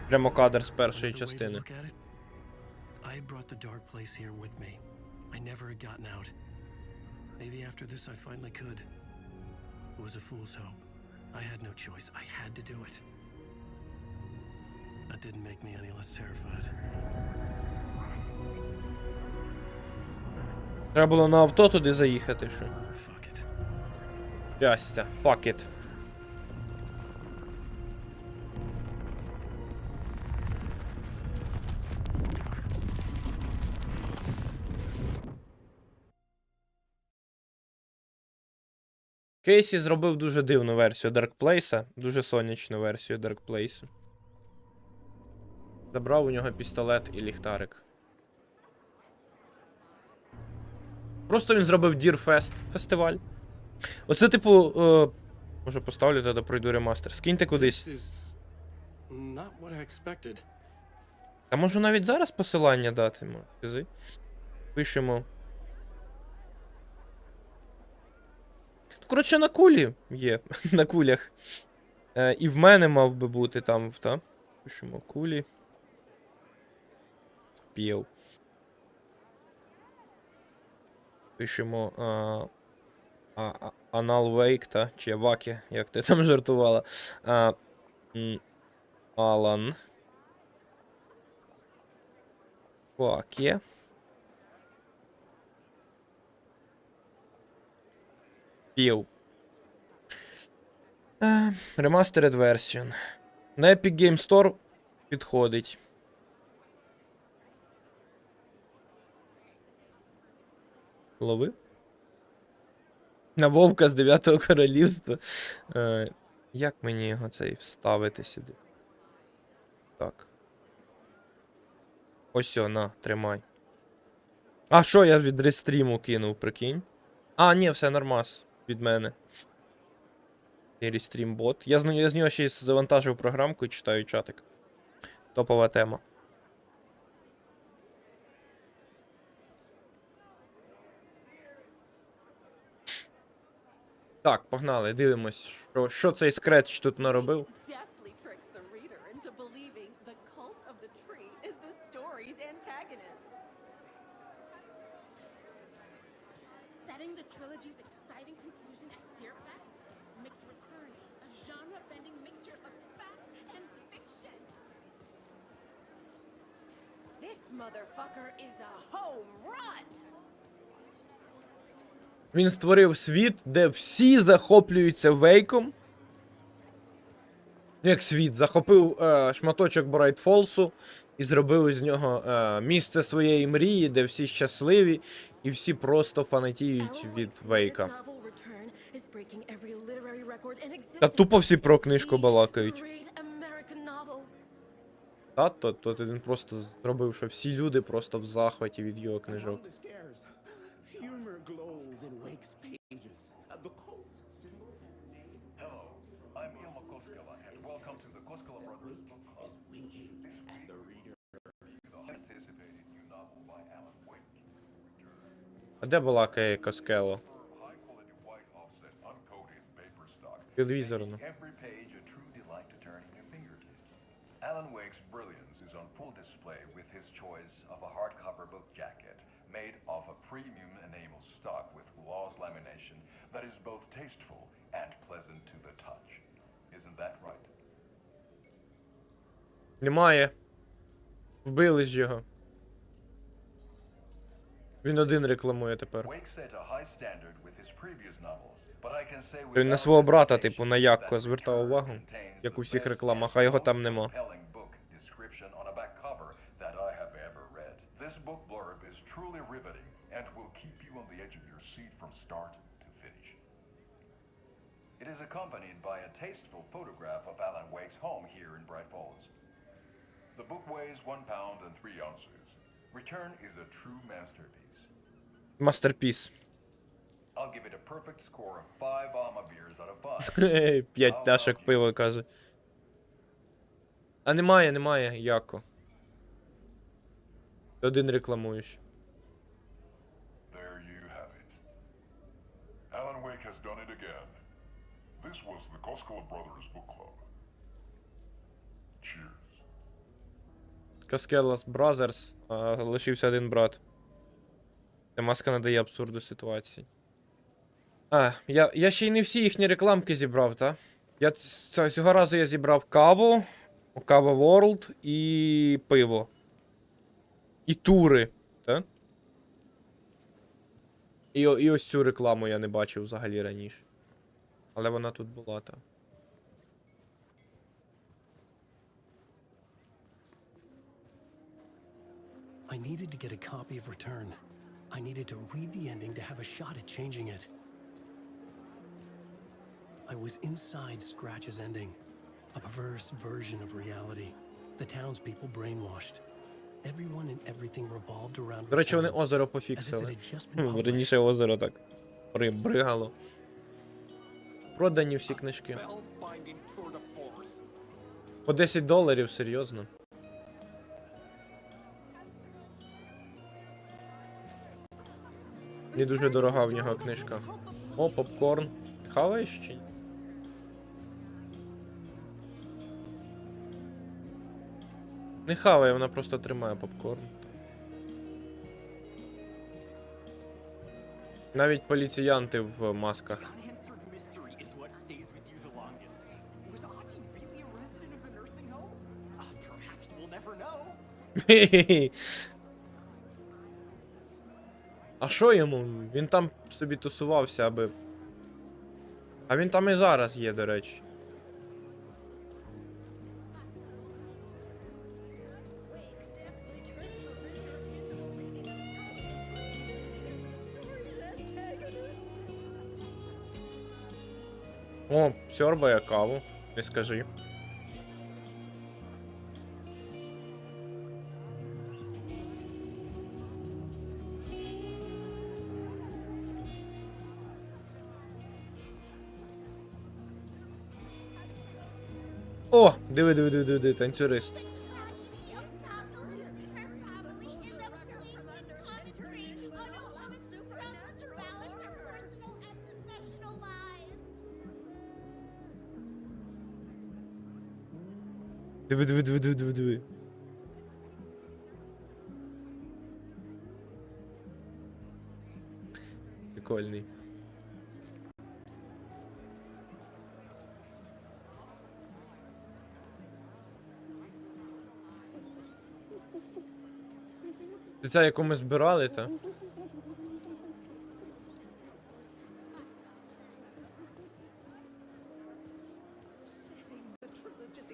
Прямо кадр з першої частини. I brought the dark place here with me. I never had gotten out. Maybe after this I finally could. It was a fool's hope. I had no choice. I had to do it. That didn't make me any less terrified. Треба було на авто туди заїхати, що? Fuck it. Щастя, fuck it. Кейсі зробив дуже дивну версію Dark Place, дуже сонячну версію Dark Place. Забрав у нього пістолет і ліхтарик. Просто він зробив Deer Fest фестиваль. Оце, типу, може поставлю, тоді пройду ремастер. Скиньте кудись. А можу навіть зараз посилання дати, може. Пишемо. Коротше, на кулі є. На кулях. І в мене мав би бути там, та? Пишемо кулі. П'єв. Пишемо Анал Вейк, та? Чи Вакі, як ти там жартувала. Алан. Вакі. П'єв. Remastered version. На Epic Game Store підходить. Лови? На Вовка з 9-го королівства. Як мені його цей вставити сюди? Так. Ось о, на, тримай. А, що я від рестріму кинув, прикинь? А, ні, все нормас від мене. Рестрім бот. Я з нього ще й завантажив програмку і читаю чатик. Топова тема. Так, погнали, дивимось, що цей скретч тут наробив. Deftly tricks the reader into believing the cult of the tree is the story's antagonist. Setting the trilogy's exciting conclusion at Deerfest makes Return a genre-bending mixture of fact and fiction. motherfucker is a home run. Він створив світ, де всі захоплюються Вейком. Як світ, захопив шматочок Брайтфолсу і зробив із нього місце своєї мрії, де всі щасливі і всі просто фанатіють від Вейка. Та тупо всі про книжку балакають. Та, то він просто зробив, що всі люди просто в захваті від його книжок. А де балакає Коскело? Телевізор, ну. Alan Wake's brilliance is on full display with his choice of a hardcover book jacket made of a premium enamel stock with gloss lamination that is both tasteful and pleasant to the touch. Isn't that right? Немає. Вбили ж його. Він один рекламує тепер. Він на свого брата, типу, на Якко звертав увагу, як у всіх рекламах, а його там нема. It is accompanied by a tasteful photograph of Alan Wake's home here in Bright Falls. The book weighs 1 pound and 3 ounces. Return is a true masterpiece. Мастерпіс. I'll give it a perfect score of 5 Alma beers out of 5. 5 ташок пива, каже. А немає, Яко. Ти один рекламуєш. There you have it. Alan Wake has done it again. This was the Koskela Brothers Book Club. Cheers. Коскелас Бразерс, а лишився один брат. Ця маска надає абсурду ситуації. Я ще й не всі їхні рекламки зібрав, та? Цього разу я зібрав каву, Кава World і пиво. І тури, та? І ось цю рекламу я не бачив взагалі раніше. Але вона тут була, та. I needed to get a copy of Return. I needed to read the ending to have a shot at changing it. I was inside Scratch's ending, a perverse version of reality. The townspeople brainwashed. Everyone and everything revolved around До речі, вони Return, озеро as if it пофіксили. had just been published. Раніше озеро так бригало. Продані всі книжки. По $10, серйозно. Не дуже дорога в нього книжка. О, попкорн. Хаваєш чи ні? Не хаває, вона просто тримає попкорн. Навіть поліціянти в масках. А що йому? Він там собі тусувався, аби... А він там і зараз є, до речі. О, сьорбає каву, не скажи. О, диви, танцюрист. Диви. Прикольний. Це яку ми збирали, та? Setting the trilogy's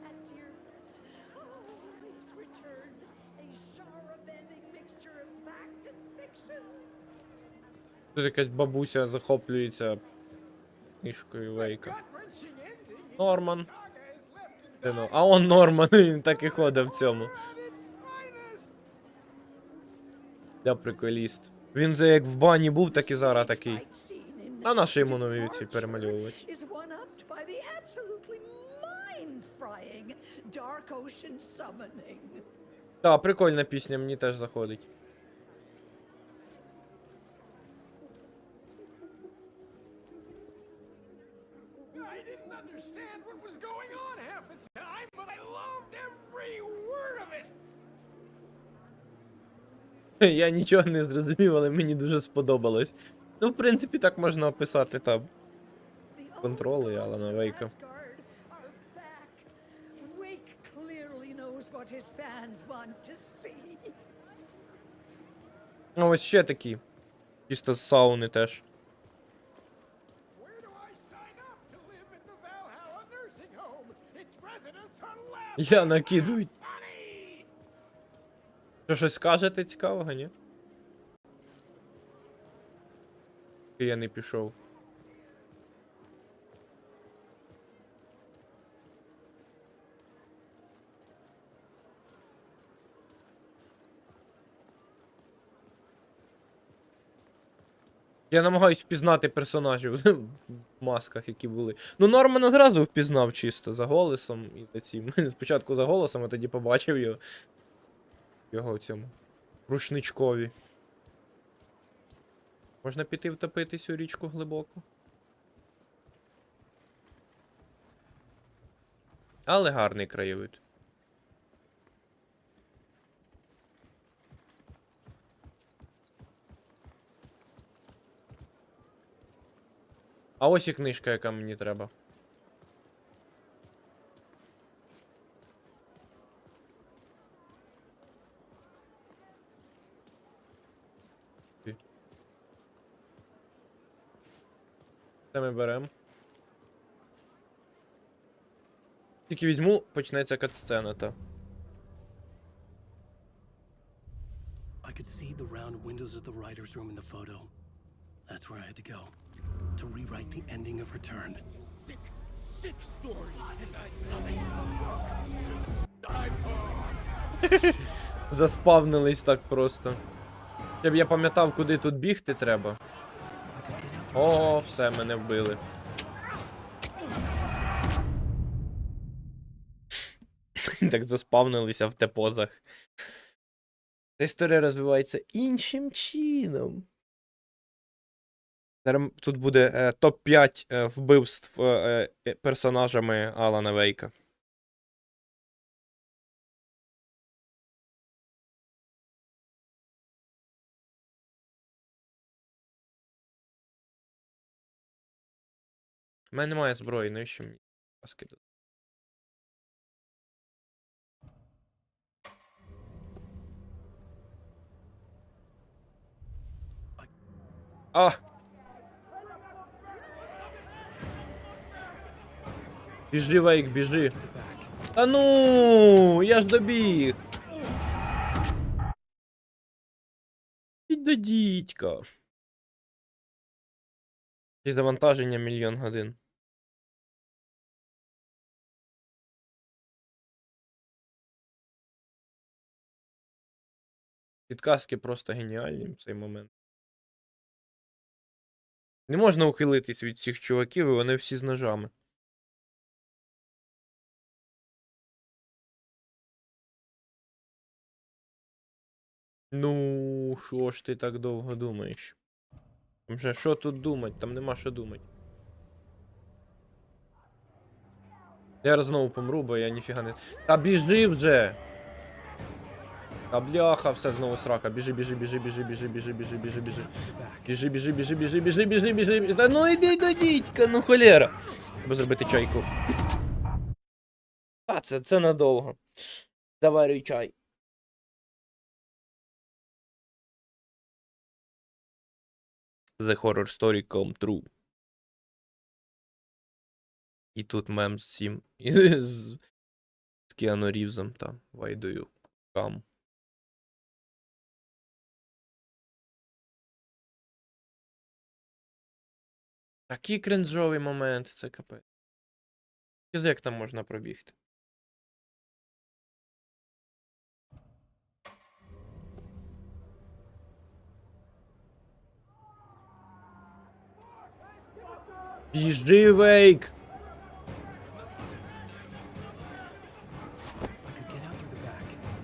at Deerfest. Oh, it's returned. A genre-bending mixture of fact and fiction. Тут якась бабуся захоплюється книжкою Вейка. Норман. Де ну? А он Норман, він так і ходив в цьому. Я приколіст. Він же як в бані був, так і зараз такий. А на що йому нові ці перемальовувати? Is one-upped by the absolutely mind-frying Dark Ocean Summoning. Так, прикольна пісня, мені теж заходить. I didn't understand what was going on half the time, but I loved every word of it. Я нічого не зрозумів, але мені дуже сподобалось. Ну, в принципі, так можна описати там контроли Алана Вейка. Wake clearly knows what his fans want to see. А ось ще такі. Чисто з сауни теж. Where do I sign up to live in the Valhalla nursing home? Its residents are laughing. Я накидують. Funny. Що, щось скажете цікавого, ні? Я не пішов. Я намагаюсь впізнати персонажів в масках, які були. Ну, Нормана зразу впізнав чисто за голосом і за цим. Спочатку за голосом, а тоді побачив його в цьому рушничкові. Можна піти втопитись у річку глибоко. Але гарний краєвид. А ось і книжка, яка мені треба. Це ми беремо. Тільки візьму, почнеться катсцена, та. I could see the round windows of the writer's room in the photo. That's where I had to go. To rewrite the ending of Return. Sick story, and I love it. Заспавнились так просто. Щоб я пам'ятав, куди тут бігти треба. О, все, мене вбили. Так заспавнилися в те позах. Ця історія розвивається іншим чином. Зараз тут буде топ-5 вбивств персонажами Алана Вейка. У мене немає зброї, навіщо мені паски тут? А! Біжи, Вейк, біжи. Та ну, я ж добіг. Ідь до дідька. І завантаження 1 000 000 годин. Підказки просто геніальні в цей момент. Не можна ухилитись від цих чуваків, і вони всі з ножами. Ну, що ж ти так довго думаєш? Там же що тут думать? Там нема що думати. Я знову помру, бо я ніфіга не... Та біжи вже! Та бляха, все знову срака. Біжи, біжи, біжи, біжи, біжи, біжи, біжи, біжи, біжи. Біжи, біжи, біжи, біжи, біжи, біжи, біжи. Та ну іди до дідька, ну холєра. Треба зробити чайку. А, це надовго. Заварюй чай. The horror story come true. І тут мем з цим. З Кіану Рівзом та Вайдою. Кам. Такий кринжовий момент, це капець. Як там можна пробігти? Біжи, Вейк!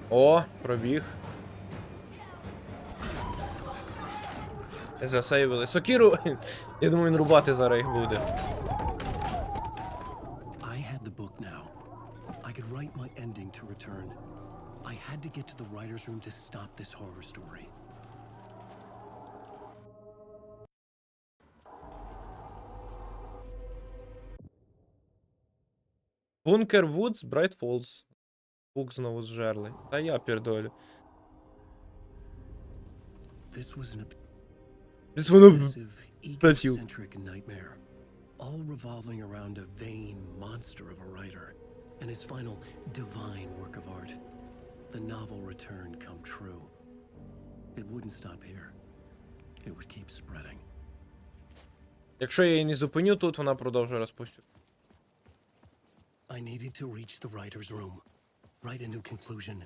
О, пробіг. Засейвили. Сокіру! Я думаю, він рубати зараз їх буде. I had the book now. I could write my ending to return. I had to get to the writer's room to stop this horror story. Бункер Вудс, Брайт Фолз. Бук знову зжерли. Та я пердолю. This was an This one of obsessive, egocentric nightmare, all revolving around a vain monster of a writer and his final divine work of art. The novel return come true. It wouldn't stop here. It would keep spreading. Якщо я її не зупиню тут, вона продовжує розповсюджувати. I needed to reach the writer's room, write a new conclusion.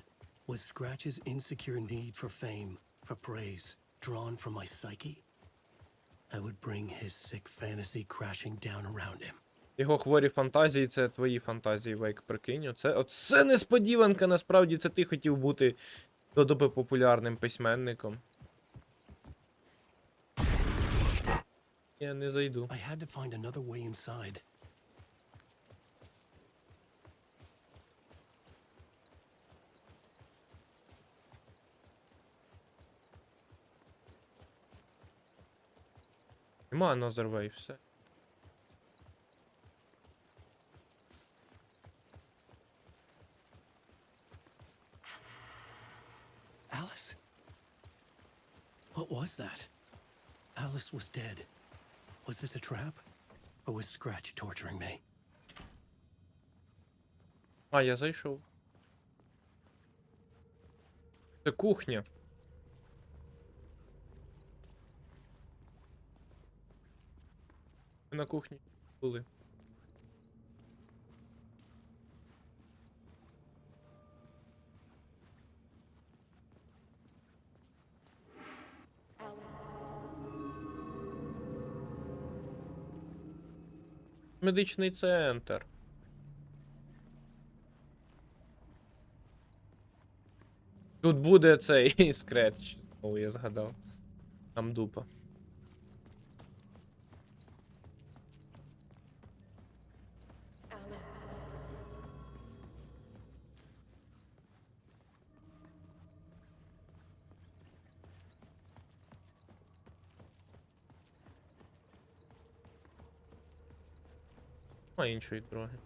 Was Scratch's insecure need for fame, for praise, drawn from my psyche? I would bring his sick fantasy crashing down around him. Його хворі фантазії — це твої фантазії, Вейк, прикинь. Оце несподіванка, насправді, це ти хотів бути до доби популярним письменником. Я не зайду. I had to find another way inside. Нема another way, все. Alice? What was that? Alice was dead. Was this a trap? Or was Scratch torturing me? А, я зайшов. Це кухня. Ми на кухні були. Медичний центр. Тут буде цей скретч. О, я згадав. Там дупа. А іншої дороги.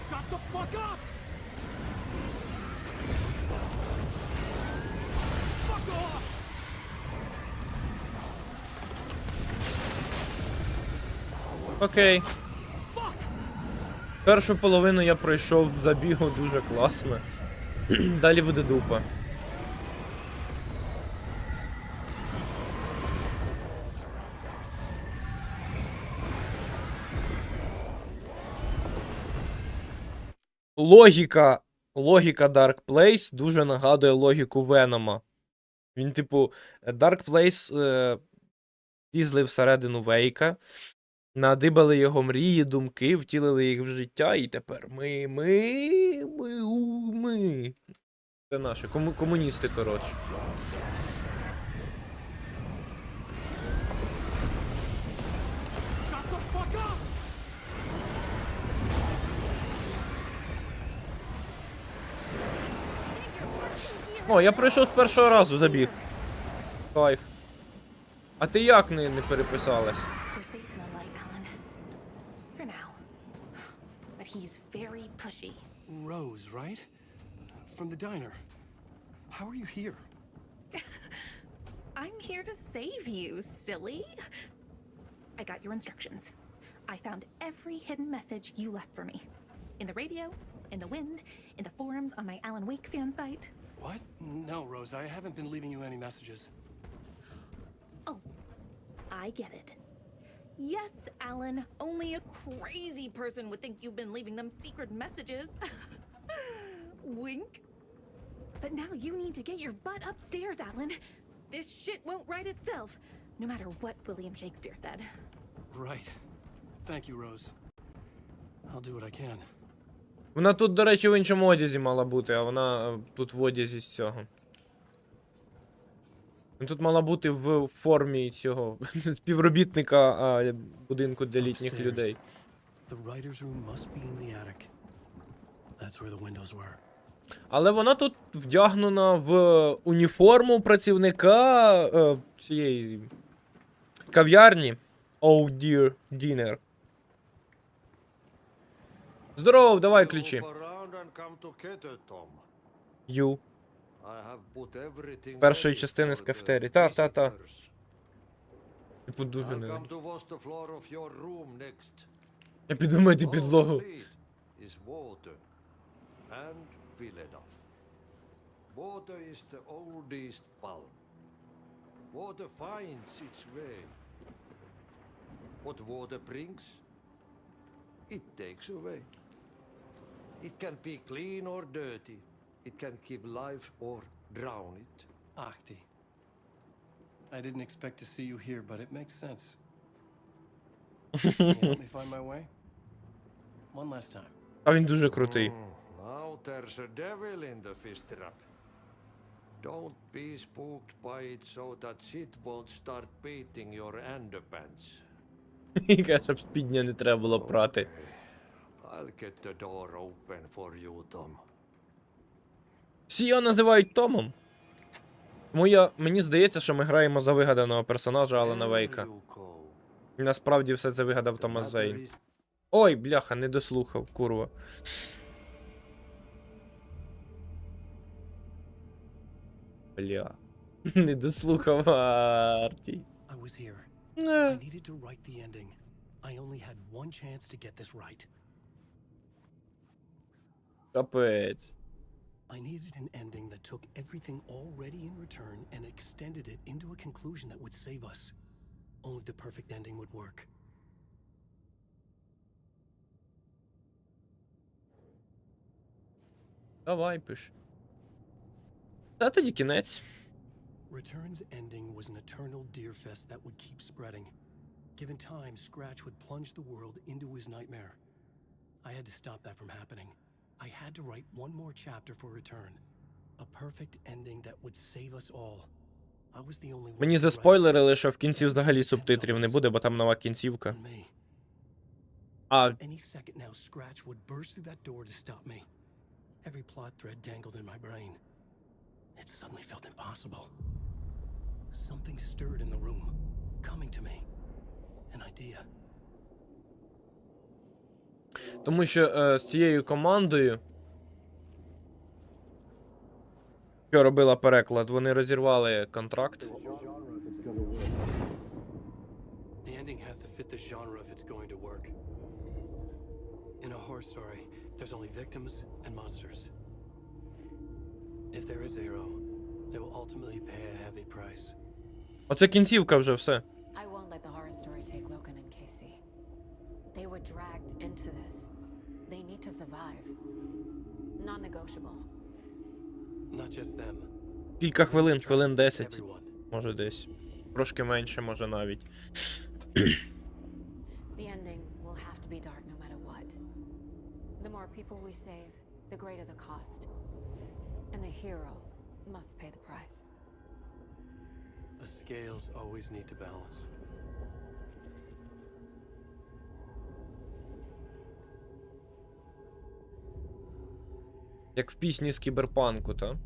Shut the fuck up! Fuck off! Окей. Першу половину я пройшов в забігу дуже класно. Далі буде дупа. Логіка Dark Place дуже нагадує логіку Венома. Він, типу, Dark Place візли всередину Вейка, надибали його мрії, думки, втілили їх в життя, і тепер ми. Це наші комуністи, коротше. Shut the fuck up! О, я пройшов з першого разу, забіг. Кайф. А ти як не переписалась? We're safe in the light, Alan. For now. But he's very pushy. Rose, right? From the diner. How are you here? I'm here to save you, silly. I got your instructions. I found every hidden message you left for me. In the radio, in the wind, in the forums on my Alan Wake fan site. What? No, Rose, I haven't been leaving you any messages. Oh, I get it. Yes, Alan, only a crazy person would think you've been leaving them secret messages. Wink. But now you need to get your butt upstairs, Alan. This shit won't right itself, no matter what William Shakespeare said. Right. Thank you, Rose. I'll do what I can. Вона тут, до речі, в іншому одязі мала бути, а вона тут в одязі з цього. Тут мала бути в формі цього співробітника будинку для літніх людей. The writer's room must be in the attic. That's where the windows were. Але вона тут вдягнена в уніформу працівника цієї кав'ярні. Oh dear dinner. Здоров, давай ключі. Ю. Першої частини з кафетерії. Та. Типу дуже не. Я піду мити підлогу. Water is the oldest bulb. Water finds its way. What water brings, it takes away. It can be clean or dirty. It can give life or drown it. Ahti. I didn't expect to see you here, but it makes sense. Can you help me find my way? One last time. А він дуже крутий. Now there's a devil in the fish trap. Don't be spooked by it so that shit won't start beating your underpants. Каже, щоб спідня не треба було прати. I'll get the door open for you, Tom. Всі його називають Томом. Тому мені здається, що ми граємо за вигаданого персонажа Алана Вейка. Насправді все це вигадав Томас Зейн. Ой, бляха, не дослухав, курва. Бля. Не дослухав Арті. I was here. I needed to write the ending. I only had one chance to get this right. Капець. I needed an ending that took everything already in return and extended it into a conclusion that would save us. Only the perfect ending would work. Давай, пиш. Та тоді кінець. Return's ending was an eternal deerfest that would keep spreading. Given time, Scratch would plunge the world into his nightmare. I had to stop that from happening. I had to write one more chapter for Return. A perfect ending that would save us all. I was the only one. Мені заспойлерили, що в кінці взагалі субтитрів не буде, бо там нова кінцівка. А Any second now, Scratch would burst through that door to stop me. Every plot thread dangled in my brain. It suddenly felt impossible. Something stirred in the room, coming to me. An idea. тому що з цією командою, що робила переклад, вони розірвали контракт. The ending has to fit the genre if it's going to work. In a horror story, there's only victims and monsters. If there is a hero, they will ultimately pay a heavy price. Оце кінцівка вже все. I won't let the horror story take Logan and Casey. They were dragged into this. They need to survive. Non-negotiable. Not just them. Кілька хвилин, хвилин 10. Може десь. Трошки менше, може навіть. The ending will have to be dark no matter what. The more people we save, the greater the cost. And the hero must pay the price. The scales always need to balance. Як в пісні з кіберпанку, та?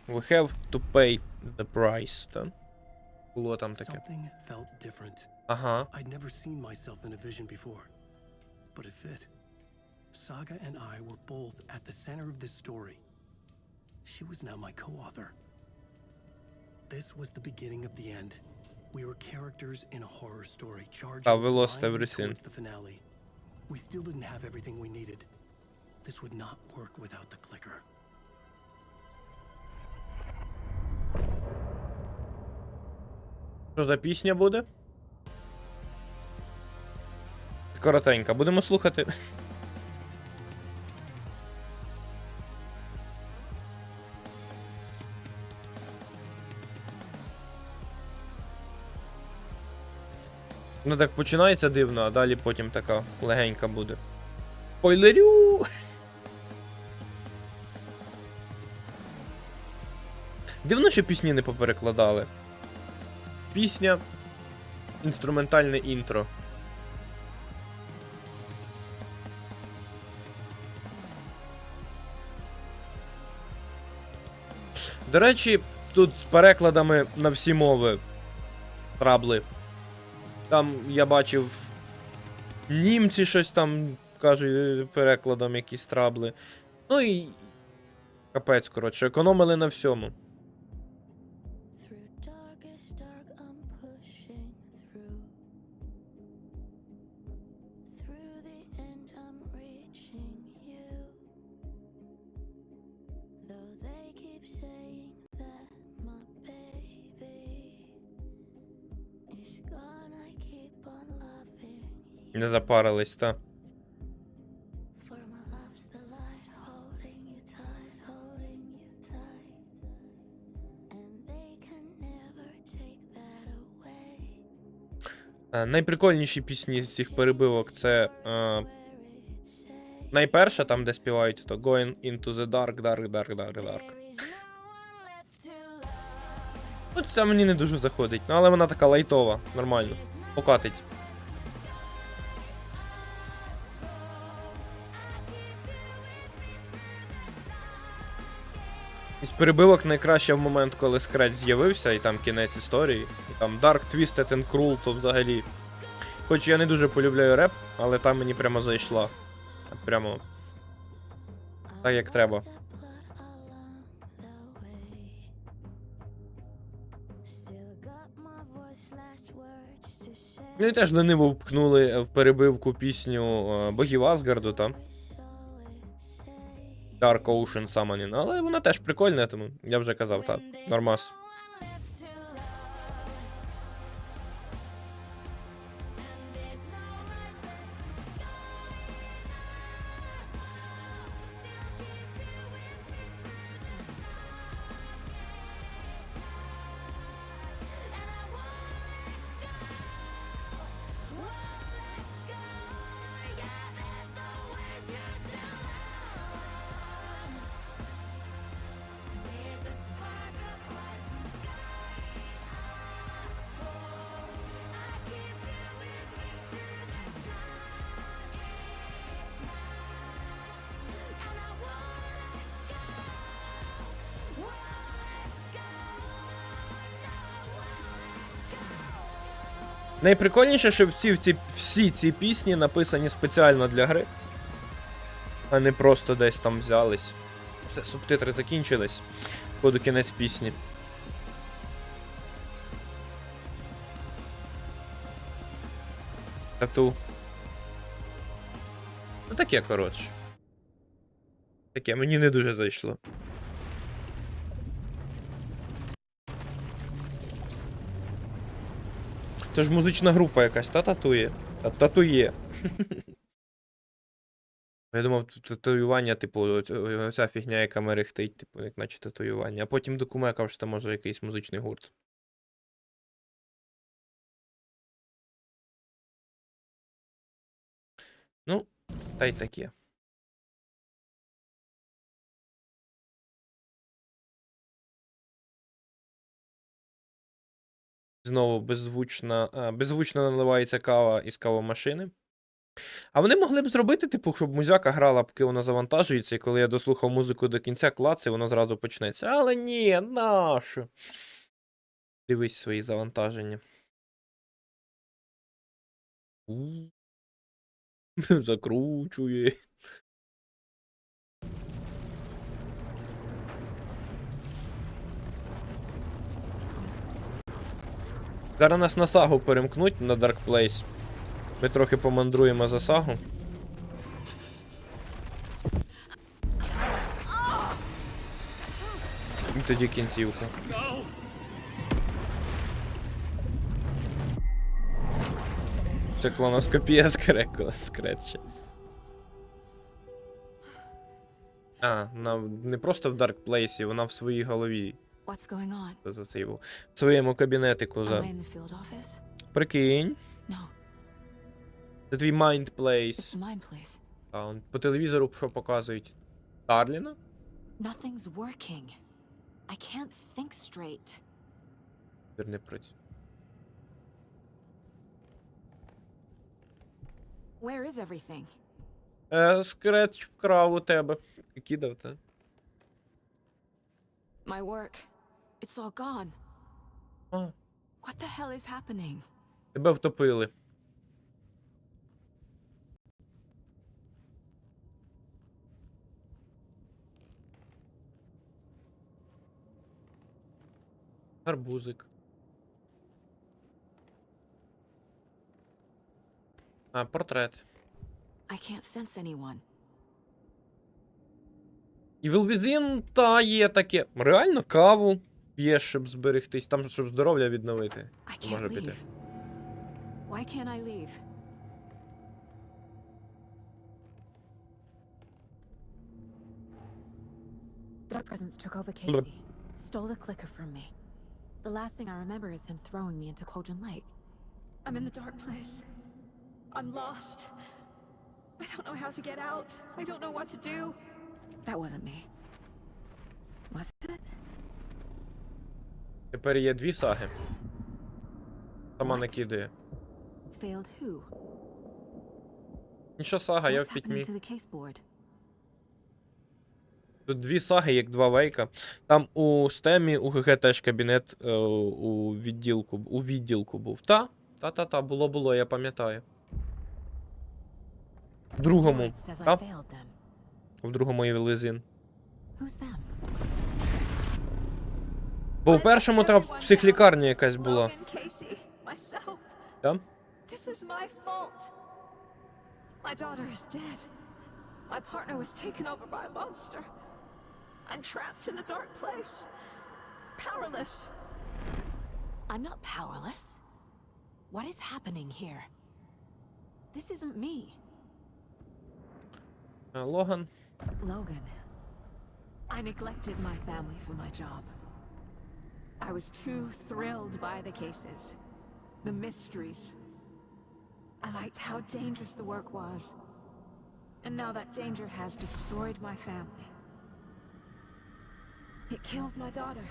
We have to pay the price, та? Було там таке. Something felt different. Ага. I'd never seen myself in a vision before, but it fit. Saga and I were both at the center of this story. She was now my co-author. This was the beginning of the end. We were characters in a horror story, charged We lost blindly everything. towards the finale. We still didn't have everything we needed. This would not work without the clicker. Що за пісня буде? Коротенька. Будемо слухати. Ну так починається дивно, а далі потім така легенька буде. Спойлерю! Дивно, що пісні не поперекладали. Пісня, інструментальне інтро. До речі, тут з перекладами на всі мови трабли. Там я бачив німці щось там кажуть перекладом якісь трабли. Ну і капець, коротше, економили на всьому. Не запарились, та. Найприкольніші пісні з цих перебивок це найперша, там де співають, то Going into the dark, dark, dark, dark, dark. Ну, це мені не дуже заходить, ну, але вона така лайтова, нормально, покатить. Із перебивок найкраще в момент, коли Scratch з'явився, і там кінець історії. І там Dark, Twisted and Cruel, то взагалі. Хоч я не дуже полюбляю реп, але там мені прямо зайшла. Прямо так, як треба. Ну і теж лениво впхнули в перебивку пісню богів Асгарду, там. Dark Ocean Summoning, але вона теж прикольна, тому я вже казав, так, нормас. Найприкольніше, що всі ці пісні написані спеціально для гри, а не просто десь там взялись. Все, субтитри закінчились. Ходу кінець пісні. Тату. Ну таке, коротше. Таке, мені не дуже зайшло. Це ж музична група якась, та татує? Татує. Я думав, татуювання, типу, оця фігня, яка мерехтить, типу, як наче татуювання. А потім докумекав, що це може якийсь музичний гурт. Ну, та й таке. Знову беззвучно наливається кава із кавомашини. А вони могли б зробити, типу, щоб музяка грала, поки вона завантажується, і коли я дослухав музику до кінця, клац, і воно зразу почнеться. Але ні, нащо? Дивись свої завантаження. У. Закручує. Зараз нас на сагу перемкнуть на Dark Place. Ми трохи помандруємо за сагу. І тоді кінцівка. Це клоноскопія скретча. А, вона не просто в Dark Place, вона в своїй голові. What's going on? За цей в своєму кабінетику. Am I in the field office? Прикинь. No. Це твій mind It's place. the mind place. А, он по телевізору що показують? Тарліна? Nothing's working. I can't think straight. Тепер не працює. Where is everything? Скретч вкрав у тебе. Кидав, та? My work. It's all gone. А, What the hell is happening? тебе втопили. Гарбузик. А, портрет. I can't sense anyone. І Вілбізін, та є таке. Реально каву п'єш, щоб зберегтись. Там, щоб здоров'я відновити. I Може can't піти. leave. Why can't I leave? Dark Presence took over Casey. Stole the clicker from me. The last thing I remember is him throwing me into Cauldron Lake. I'm in the dark place. I'm lost. I don't know how to get out. I don't know what to do. That wasn't me. Was it? Тепер є дві саги. Сама What? накидає. Failed who? Нічого сага, я What's в пітьмі. happening to the case board? Тут дві саги, як два вейка. Там у стемі, у ГГ теж кабінет у відділку був. Та, було, я пам'ятаю. В другому. Lloyd says I Та? failed them. В другому є Лизин. Who's them? Бо у першому там психлікарня якась була. Logan, Casey, myself. Та? This is my fault. My daughter is dead. My partner was taken over by a monster. I'm trapped in the dark place. Powerless. I'm not powerless. What is happening here? This isn't me. Логан. Logan. I neglected my family for my job. I was too thrilled by the cases, the mysteries. I liked how dangerous the work was. And now that danger has destroyed my family. It killed my daughter.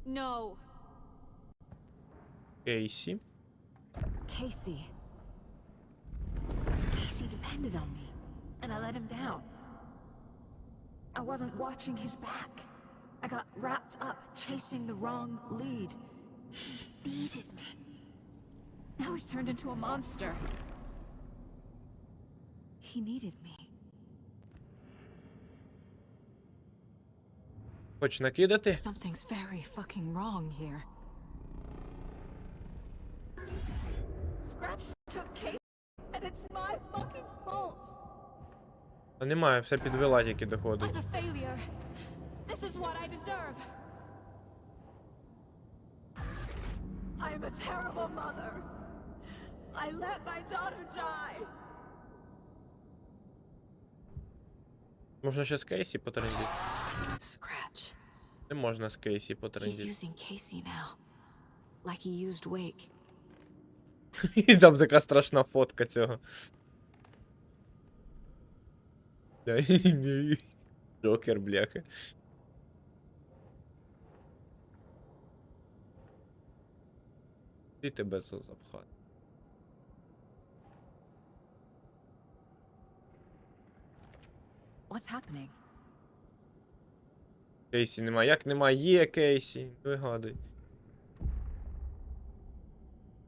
No. Кейсі. Casey. Casey depended on me, and I let him down. I wasn't watching his back. I got wrapped up chasing the wrong lead. He needed me. Now he's turned into a monster. He needed me. Хоч накидати? Something's very fucking wrong here. Scratch took Casey, and it's my fucking fault. Та немає, все підвела, тільки доходить. I'm a failure. This is what I deserve. I'm a terrible mother. I let my daughter die. Можна ще з Кейсі потрендіти? Scratch. Не можна з Кейсі He's потрендіти. using Casey now. Like he used Wake. І там така страшна фотка цього. Джокер, бляха. І тебе запхати. What's happening? Кейсі нема. Як нема? Є Кейсі. Вигадуй.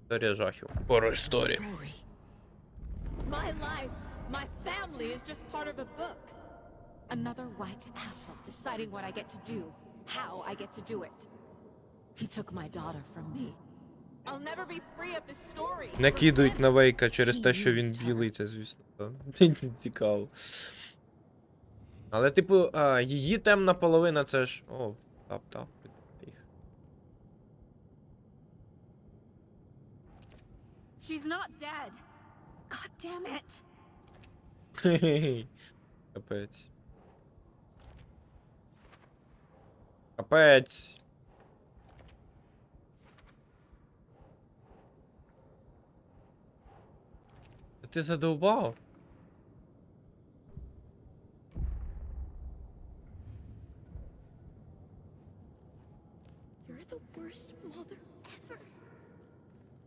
Історія жахів. Хоррор історії. Story. My life, my family is just part of a book. Another white asshole deciding what I get to do, how I get to do it. He took my daughter from me. I'll never be free of this story. Накидують на Вейка через те, що він білий, це, звісно. Цікаво. Але, типу, її темна половина, це ж... О, тап. She's not dead. God damn it. Хе-хе-хе. Капець. Капець. Ти задовбав? You're the worst mother ever.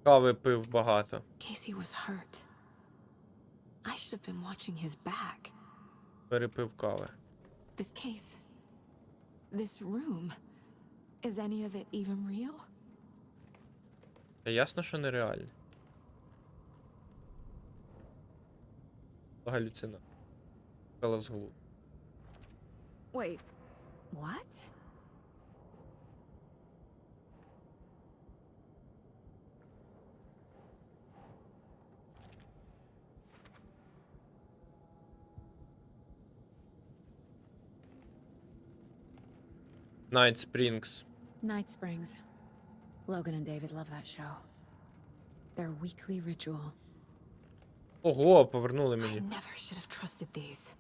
Кави пив багато. Casey was hurt. I should have been watching his back. Перепив кави. This case. This room. Is any of it even real? Та ясно, що нереально. Галюцина. Кала з голову. Wait. What? Night Springs. Night Springs. Logan and David love that show. Their weekly ritual. Ого, повернули I мені. never should have trusted these.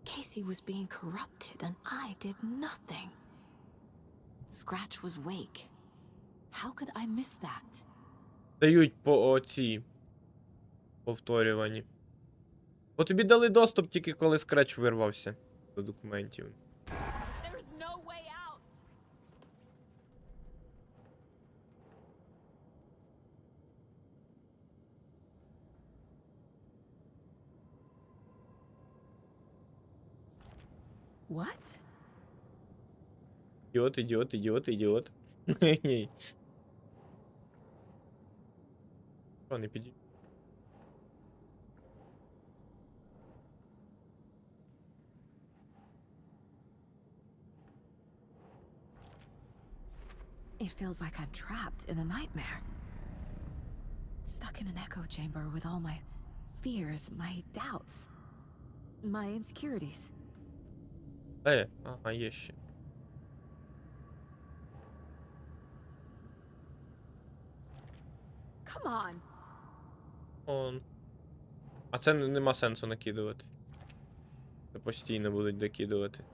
Casey was being corrupted and I did nothing. Scratch was Wake. How could I miss that? Дають по оці повторювані. Бо тобі дали доступ тільки коли Scratch вирвався до документів. There's no way out. What? Ідіот. Що, не підійде? It feels like I'm trapped in a nightmare. Stuck in an echo chamber with all my fears, my doubts, my insecurities. Ага, є ще. Come on. А це нема сенсу накидувати. Це постійно будуть докидувати.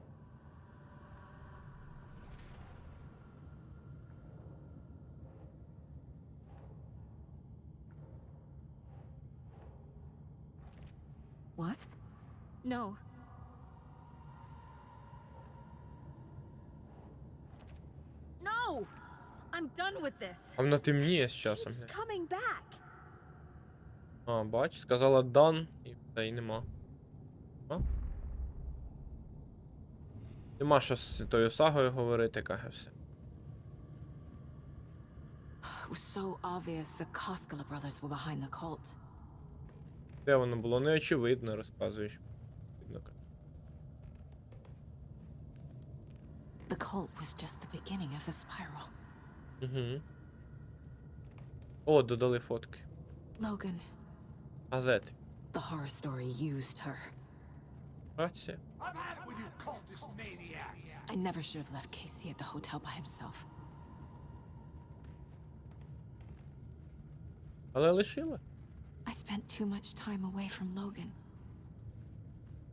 What? No. No! I'm done with this. А вона темніє з часом. Keeps coming back. А, бач, сказала done, і та й нема. Нема що з тою сагою говорити, каже все. It was so obvious the Koskela brothers were behind the cult. Де воно було? Неочевидно, розказуєш. The cult was just the beginning of the spiral. Угу. О, додали фотки. Logan, Газети. the horror story used her. Праця. I've had it with you cultist maniacs. I never should have left Casey at the hotel by himself. Але лишила. I spent too much time away from Logan.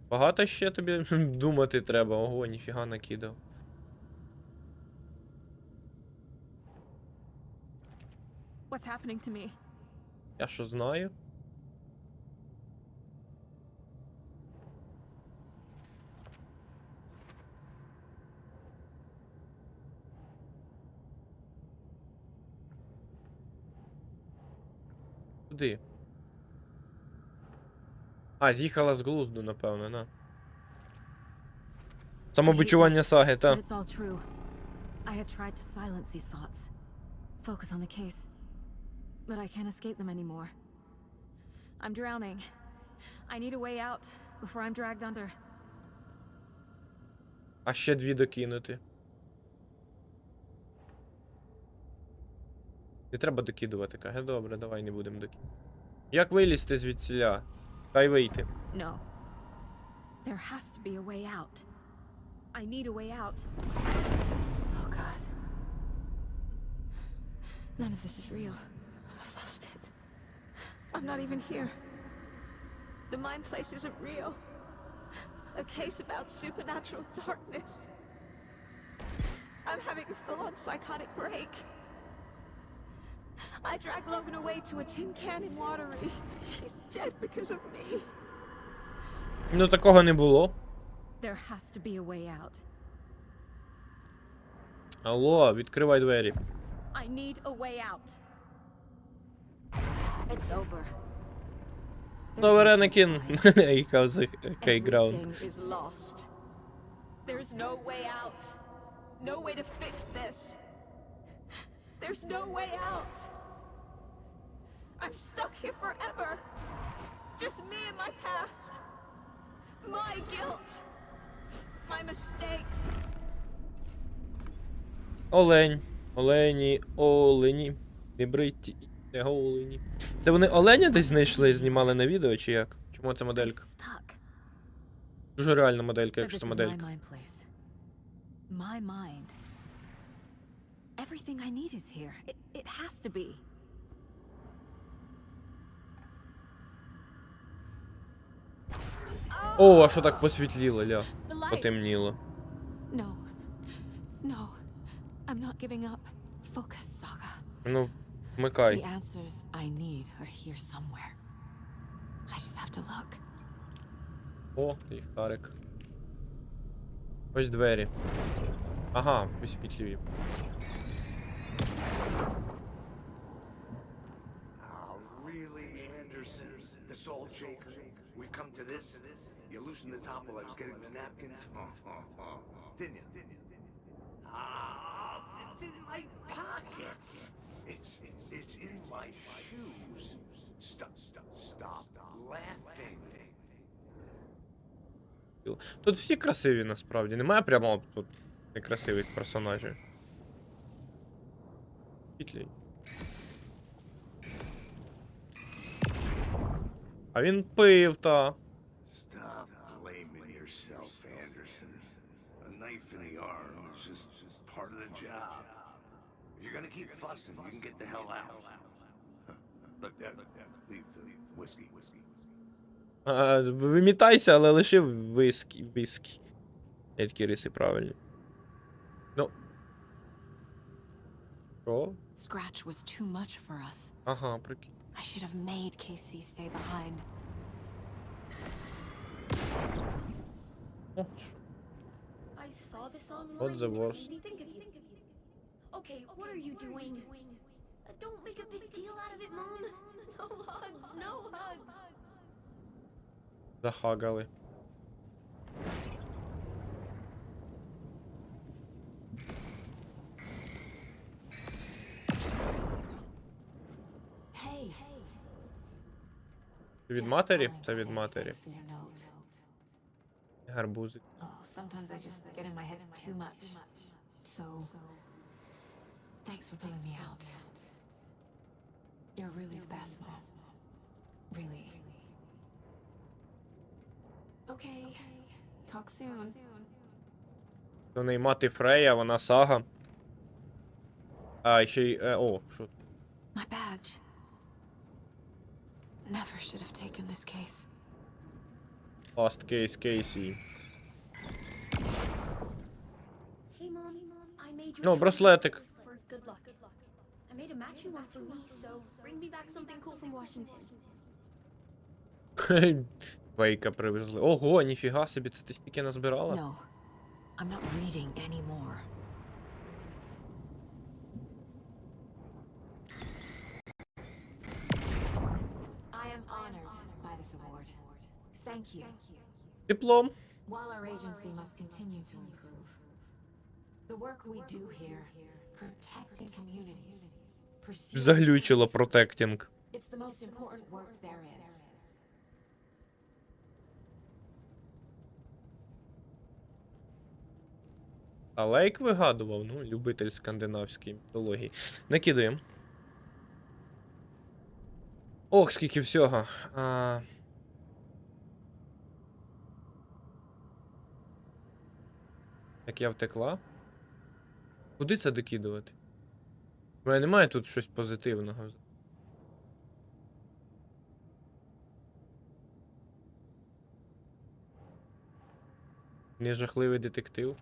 Багато ще тобі думати треба. Ого, ніфіга накидав. What's happening to me? Я що знаю? Куди? А, з'їхала з глузду, напевно, на. Самобичування саги, та. But it's all true. I had tried to silence these thoughts. Focus on the case. But I can't escape them anymore. I'm drowning. I need a way out before I'm dragged under. А ще 2 докинути. Не треба докидувати, каже. Добре, давай не будемо докидувати. Як вилізти звідсіля? Дай вийти. No. There has to be a way out. I need a way out. Oh God. None of this is real. I've lost it. I'm not even here. The mind place isn't real. A case about supernatural darkness. I'm having a full-on psychotic break. I dragged Logan away to a tin can in Watery. She's dead because of me. Ну такого не було. There has to be a way out. Алло, відкривай двері. I need a way out. It's over. Вареники. Їхав за хайграунд. Everything is lost. There's no way out. No way to fix this. There's no way out. I'm stuck here forever. Just me and my past. My guilt. My mistakes. Олень. Олені, олені. Не бриті і не голені. Це вони оленя десь знайшли і знімали на відео, чи як? Чому це моделька? Дуже реальна моделька, якщо це моделька. My mind. Everything I need is here. It has to be. О, а що так посвітліло, ля? Потемніло. No. No. I'm not giving up. Focus, Saga. Ну, вмикай. The answers I need are here somewhere. I just have to look. О, ліхтарик. Ось двері. Ага, висвітлює. Really, Anderson? The salt shaker? We've come to this? You loosened the top while I was getting the napkins? Didn't you? It's in my pockets. It's in my shoes. Stop laughing. Тут всі красиві, насправді. Немає прямо тут некрасивих персонажів. Пітлі. А він пив, та. Stop blaming yourself, Anderson. A knife in the arm is just part of the job. If you're gonna keep fussing, you can get the hell out. Look, leave the whiskey. Вимітайся, але лиши віскі. Я такі риси правильні. Ну. Що? Scratch was too much for us. Ага, прикинь. I should have made KC stay behind. I saw this online. What's the and it worst? made me think of you. Okay, what are you doing? Don't make a big deal out of it, Mom. No hugs, no hugs. Захагали. Hey. Від матері? Це від матері. Гарбузик. Sometimes I just get in my head too much. So, thanks for pulling me out. You're really the best, Mom. Really. Okay. Talk soon. У неї мати Фрея, вона Сага. А, ще й... О, що? My badge. Never should have taken this case. Last case, Casey. Hey, Mom. I made you Ну, браслетик. for good luck. I made a matching one for me, so bring me back something cool from Washington. Вейка привезли. Ого, ніфіга собі, це ти стільки назбирала? No. I'm not reading anymore. Thank you. Диплом. While our agency must continue to improve, the work we do here, protecting communities, pursuing Заглючило протектінг. it's the most important work there is. А Лейк вигадував, ну, любитель скандинавської міфології. Накидуємо. Ох, скільки всього. Як я втекла? Куди це докидувати? У мене немає тут щось позитивного. Нежахливий детектив.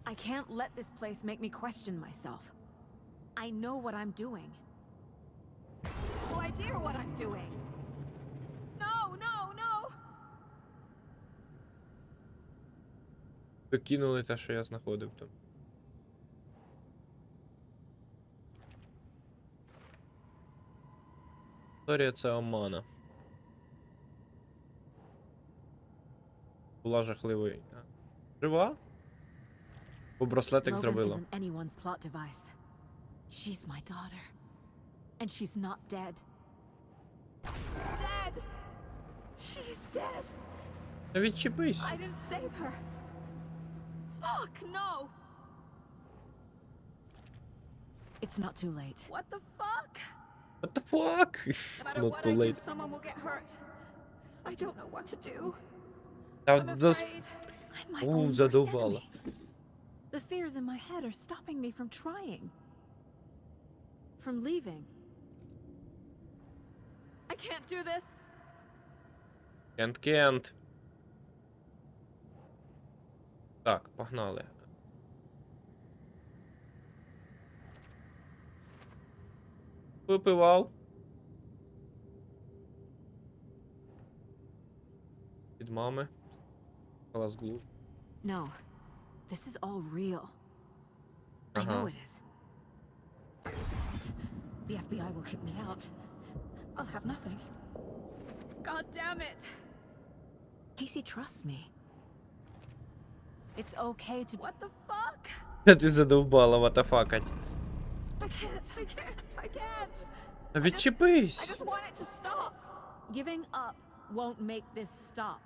I can't let this place make me question myself. I know what I'm doing. No idea what I'm doing. No, no, no! Докинули те, що я знаходив там. Історія це омана. Була жахливою. Жива? Бо браслетик Logan зробила. isn't anyone's plot device. She's my daughter. And she's not dead. Dead! She's dead! Та відчепись. I didn't save her. Fuck, no! It's not too late. What the fuck? What the fuck? No matter Not what too I do, late. someone will get hurt. I don't know what to do. Та I'm дос... afraid I'm my own worst задовбала. enemy. The fears in my head are stopping me from trying. From leaving. I can't do this. Кент. Так, погнали. Випивав. Від мами. Клас глуп. No. This is all real. I know it is. The FBI will kick me out. I'll have nothing. God damn it! Casey trusts me. It's okay to... What the fuck? Ти задовбала ватафакать. I can't. Відчепись. I just want it to stop. Giving up won't make this stop.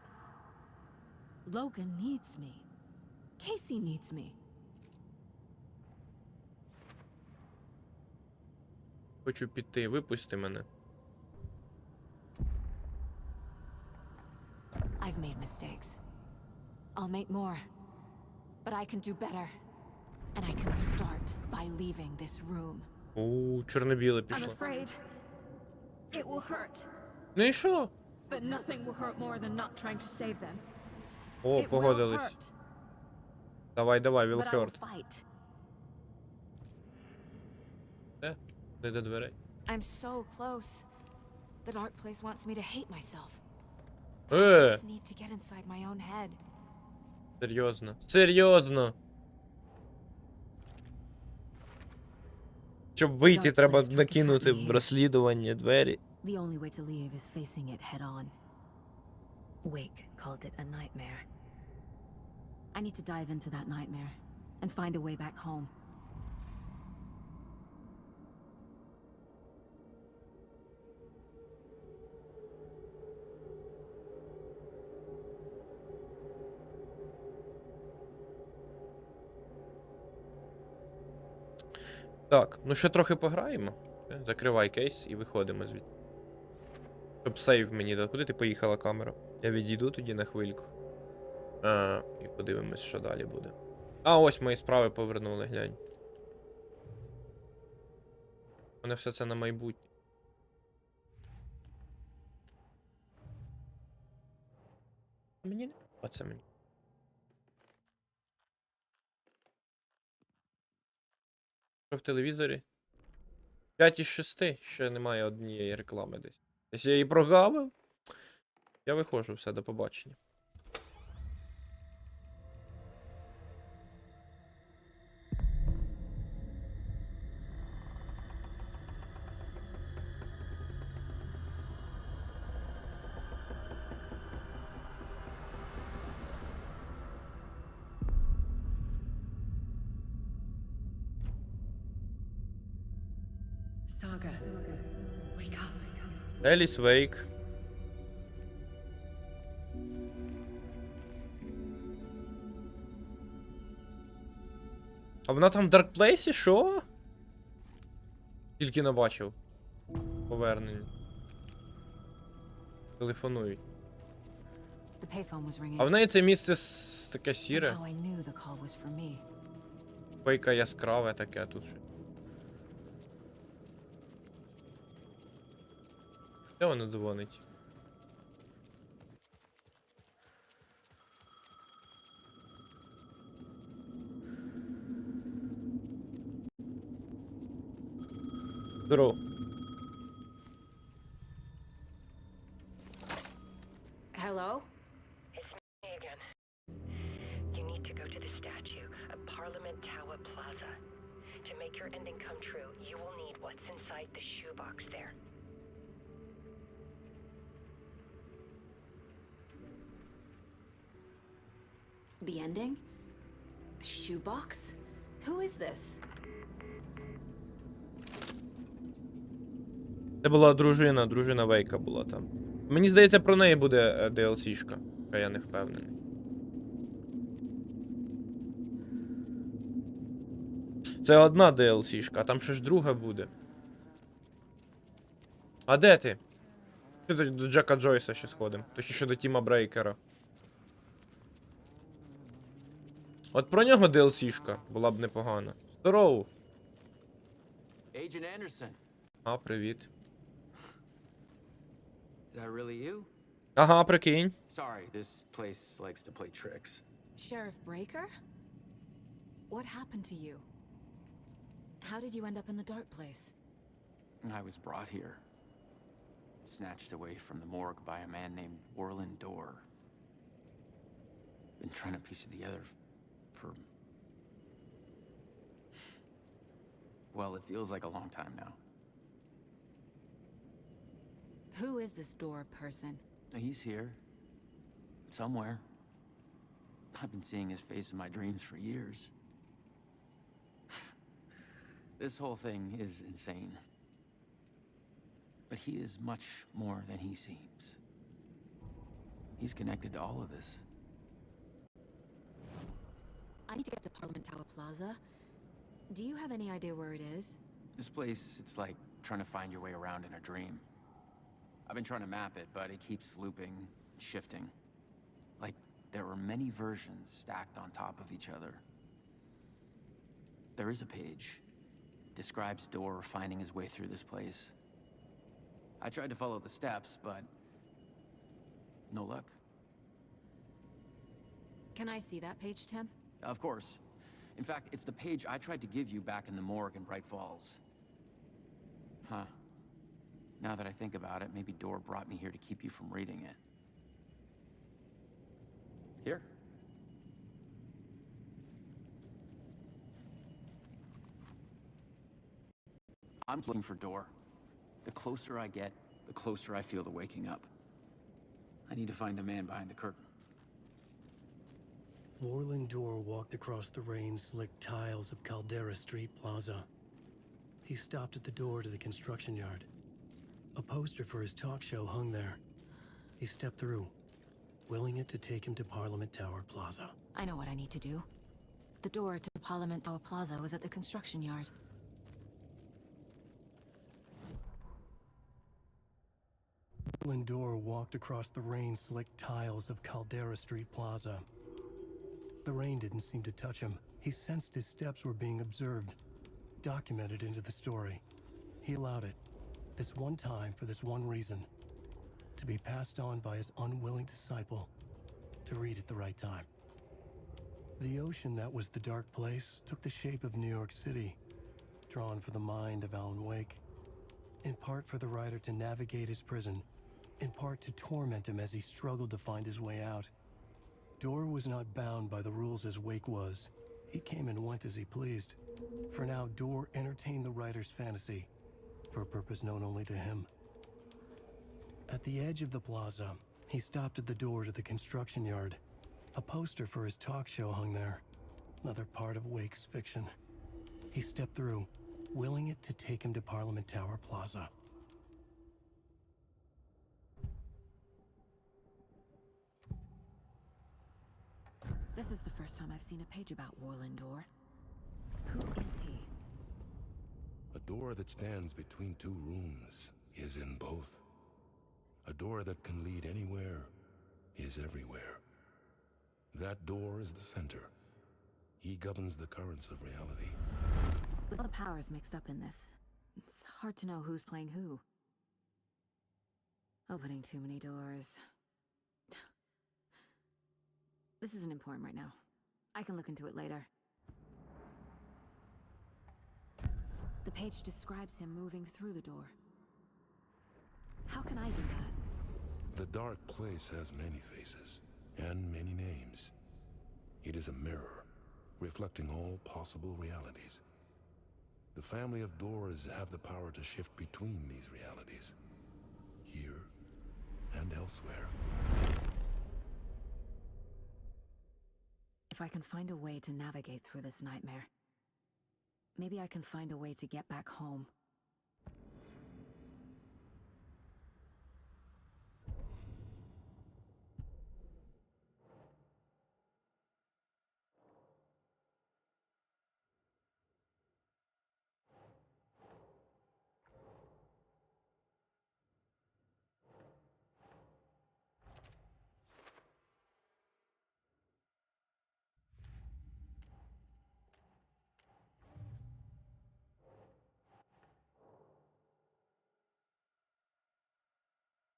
Logan needs me. Casey needs me. Хочу піти, випусти мене. I've made mistakes. I'll make more. But I can do better. And I can start by leaving this room. Чорно-біле I'm пішло. afraid it will hurt. Ну і що? But nothing will hurt more than not trying to save them. О, It will погодились. hurt, Давай, but I will Вілхерт. fight. Де до дверей? I'm so close. The dark place wants me to hate myself. I just need to get inside my own head. Серйозно. Серйозно. Щоб вийти, треба накинути в розслідування двері. The only way to leave is facing it head on. Wake called it a nightmare. I need to dive into that nightmare and find a way back home. Так, ну ще трохи пограємо. Закривай кейс і виходимо звідти. Щоб сейв мені дав. Куди ти поїхала, камера? Я відійду тоді на хвильку. І подивимось, що далі буде. А, ось мої справи повернули, глянь. У мене все це на майбутнє. Мені не... Оце мені. Що в телевізорі? 5 із 6. Ще немає однієї реклами десь. Десь я її прогавив. Я виходжу, все, до побачення. Saga, wake up. Еліс Вейк. А вона там в Dark Place? Що? Тільки не бачив. Повернення. Телефонують. The payphone was ringing. А в неї це місце таке сіре. Somehow I knew the call was for me. Вейка яскраве таке, а тут що. Де вона дзвонить? Здорово. Hello? It's me again. You need to go to the statue at Parliament Tower Plaza. To make your ending come true, you will need what's inside the shoebox there. The ending? A shoebox? Who is this? Це була дружина Вейка була там. Мені здається, про неї буде DLC-шка, а я не впевнений. Це одна DLC-шка, а там ще ж друга буде. А де ти? Чи до Джека Джойса ще сходимо? Точніше до Тіма Брейкера. От про нього DLC-шка була б непогана. Здорово! Agent Anderson. А, привіт. Is that really you? Ага, прикинь. Sorry, this place likes to play tricks. Sheriff Breaker? What happened to you? How did you end up in the dark place? I was brought here. Snatched away from the morgue by a man named Orland Dorr. Been trying to piece it together for... Well, it feels like a long time now. Who is this door person? He's here. Somewhere. I've been seeing his face in my dreams for years. This whole thing is insane. But he is much more than he seems. He's connected to all of this. I need to get to Parliament Tower Plaza. Do you have any idea where it is? This place, it's like trying to find your way around in a dream. I've been trying to map it, but it keeps looping, shifting. Like there are many versions stacked on top of each other. There is a page. Describes Dorr finding his way through this place. I tried to follow the steps, but no luck. Can I see that page, Tim? Of course. In fact, it's the page I tried to give you back in the morgue in Bright Falls. Huh. Now that I think about it, maybe Dorr brought me here to keep you from reading it. Here. I'm looking for Dorr. The closer I get, the closer I feel to waking up. I need to find the man behind the curtain. Orland Dorr walked across the rain-slicked tiles of Caldera Street Plaza. He stopped at the door to the construction yard. A poster for his talk show hung there. He stepped through, willing it to take him to Parliament Tower Plaza. I know what I need to do. The door to Parliament Tower Plaza was at the construction yard. Orland Dorr walked across the rain-slicked tiles of Caldera Street Plaza. The rain didn't seem to touch him. He sensed his steps were being observed, documented into the story. He allowed it, this one time for this one reason, to be passed on by his unwilling disciple, to read at the right time. The ocean that was the dark place took the shape of New York City, drawn for the mind of Alan Wake, in part for the writer to navigate his prison, in part to torment him as he struggled to find his way out. Dorr was not bound by the rules as Wake was. He came and went as he pleased. For now, Dorr entertained the writer's fantasy, for a purpose known only to him. At the edge of the plaza, he stopped at the door to the construction yard. A poster for his talk show hung there, another part of Wake's fiction. He stepped through, willing it to take him to Parliament Tower Plaza. This is the first time I've seen a page about Warlindor. Who is he? A door that stands between two rooms is in both. A door that can lead anywhere is everywhere. That door is the center. He governs the currents of reality. With all the powers mixed up in this, it's hard to know who's playing who. Opening too many doors. This isn't important right now. I can look into it later. The page describes him moving through the door. How can I do that? The dark place has many faces and many names. It is a mirror, reflecting all possible realities. The family of doors have the power to shift between these realities, here and elsewhere. If I can find a way to navigate through this nightmare, maybe I can find a way to get back home.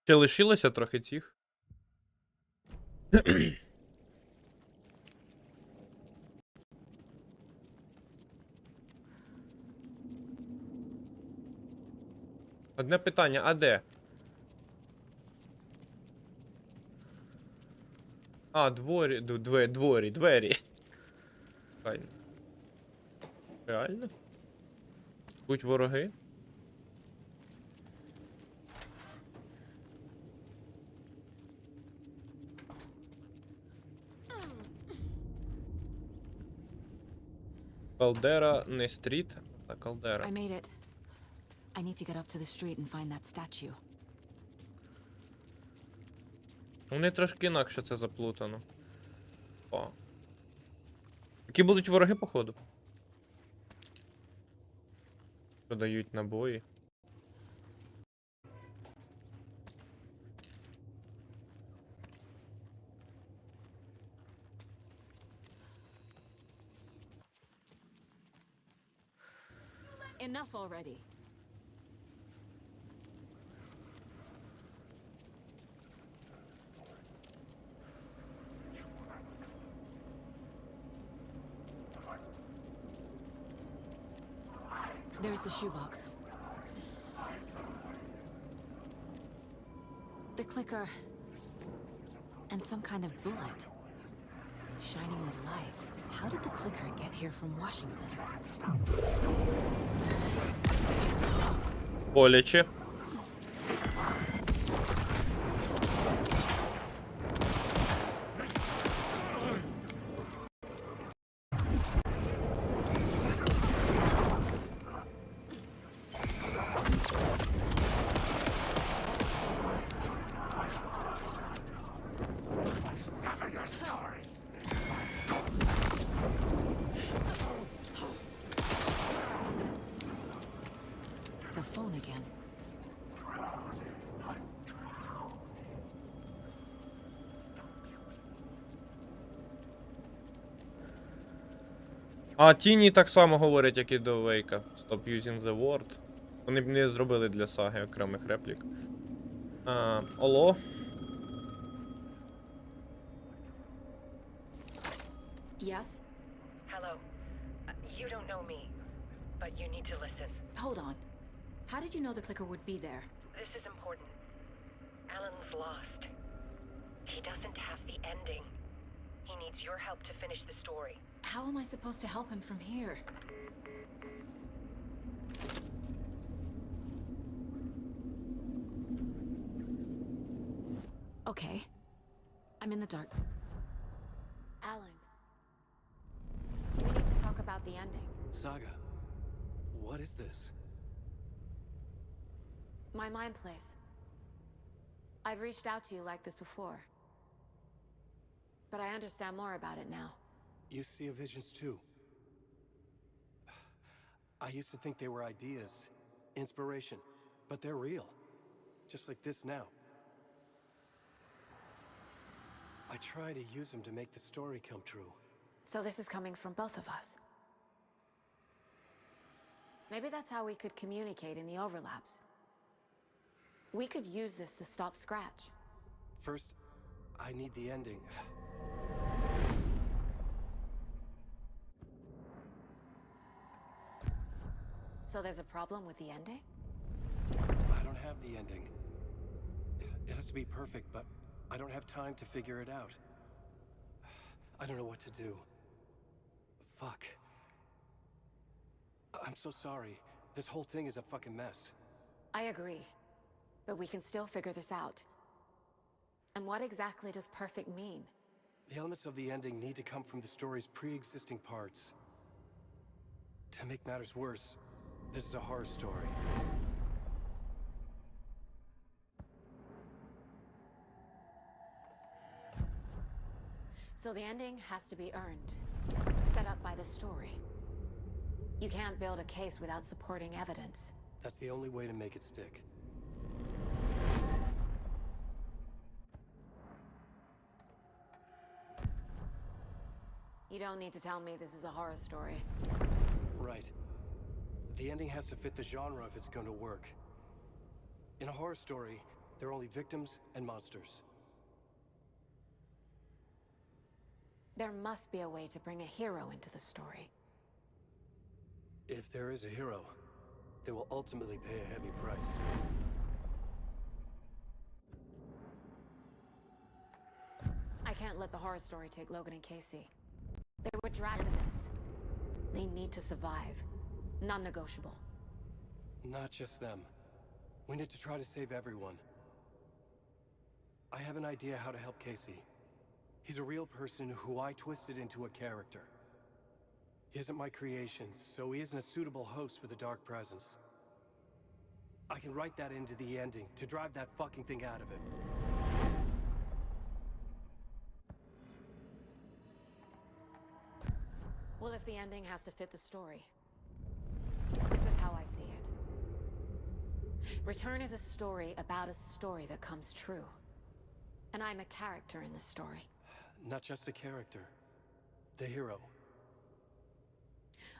Ще лишилося трохи цих. Одне питання, а де? А, двері. Файно. Реально? Будь вороги? Калдера, не стріт, а калдера. I made it. I need to get up to the street and find that statue. Вони трошки інакше це заплутано. О. Які будуть вороги, походу? Подають набої. Enough already. There's the shoebox. The clicker. And some kind of bullet. Shining with light. How did the clicker get here from Washington? Боляче. The phone again. А тіні так само говорять, як і до Вейка. Stop using the word. Вони б не зробили для саги окремих реплік. Алло? Yes? Hello. You don't know me, but you need to listen. Hold on. How did you know the clicker would be there? This is important. Alan's lost. He doesn't have the ending. He needs your help to finish the story. How am I supposed to help him from here? Okay. I'm in the dark. Alan. We need to talk about the ending. Saga, what What is this? My mind place. I've reached out to you like this before. But I understand more about it now. You see visions too. I used to think they were ideas, inspiration, but they're real. Just like this now. I try to use them to make the story come true. So this is coming from both of us. Maybe that's how we could communicate in the overlaps. We could use this to stop Scratch. First, I need the ending. So there's a problem with the ending? I don't have the ending. It has to be perfect, but I don't have time to figure it out. I don't know what to do. Fuck. I'm so sorry. This whole thing is a fucking mess. I agree. But we can still figure this out. And what exactly does perfect mean? The elements of the ending need to come from the story's pre-existing parts. To make matters worse, this is a horror story. So the ending has to be earned, set up by the story. You can't build a case without supporting evidence. That's the only way to make it stick. You don't need to tell me this is a horror story. Right. The ending has to fit the genre if it's going to work. In a horror story, there are only victims and monsters. There must be a way to bring a hero into the story. If there is a hero, they will ultimately pay a heavy price. I can't let the horror story take Logan and Casey. They were dragged into this. They need to survive. Non-negotiable. Not just them. We need to try to save everyone. I have an idea how to help Casey. He's a real person who I twisted into a character. He isn't my creation, so he isn't a suitable host for the Dark Presence. I can write that into the ending to drive that fucking thing out of him. Well, if the ending has to fit the story, this is how I see it. Return is a story about a story that comes true. And I'm a character in this story. Not just a character. The hero.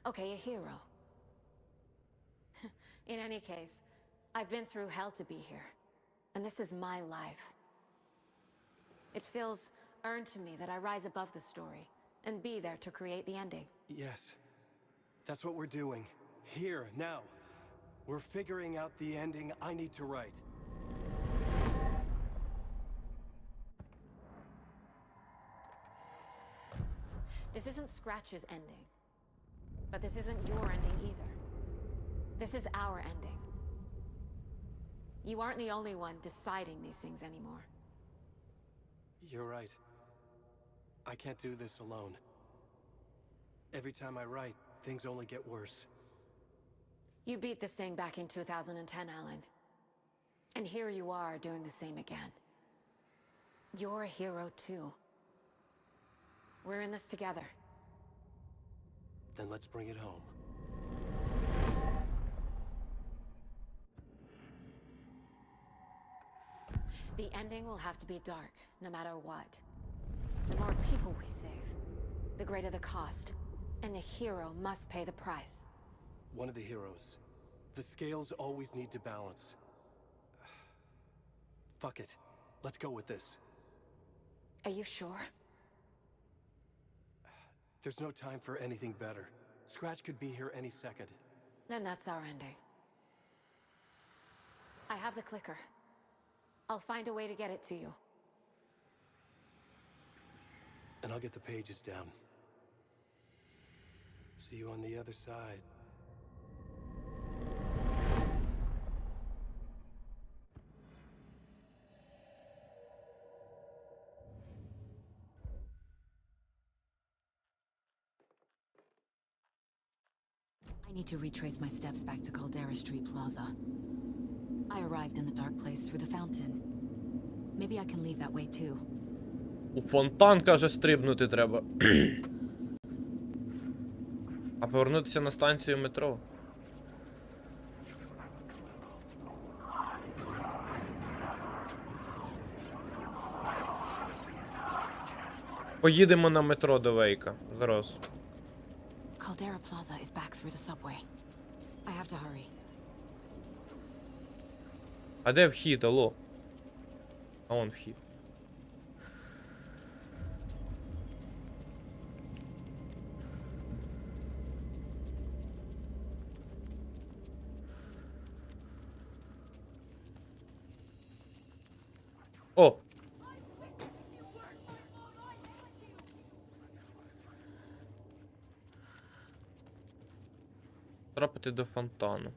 Okay, a hero. In any case, I've been through hell to be here. And this is my life. It feels earned to me that I rise above the story and be there to create the ending. Yes. That's what we're doing. Here, now. We're figuring out the ending I need to write. This isn't Scratch's ending. But this isn't your ending either. This is our ending. You aren't the only one deciding these things anymore. You're right. I can't do this alone. Every time I write, things only get worse. You beat this thing back in 2010, Alan. And here you are doing the same again. You're a hero too. We're in this together. Then let's bring it home. The ending will have to be dark, no matter what. The more people we save, the greater the cost. And the hero must pay the price. One of the heroes. The scales always need to balance. Fuck it. Let's go with this. Are you sure? There's no time for anything better. Scratch could be here any second. Then that's our ending. I have the clicker. I'll find a way to get it to you. And I'll get the pages down. See you on the other side. I need to retrace my steps back to Caldera Street Plaza. I arrived in the dark place through the fountain. Maybe I can leave that way too. У фонтан, каже, стрибнути треба. А повернутися на станцію метро. Поїдемо на метро до Вейка. Зараз. Caldera Plaza is back through the subway. I have to hurry. А де вхід, алло? А вон вхід. О! Трапити до фонтану.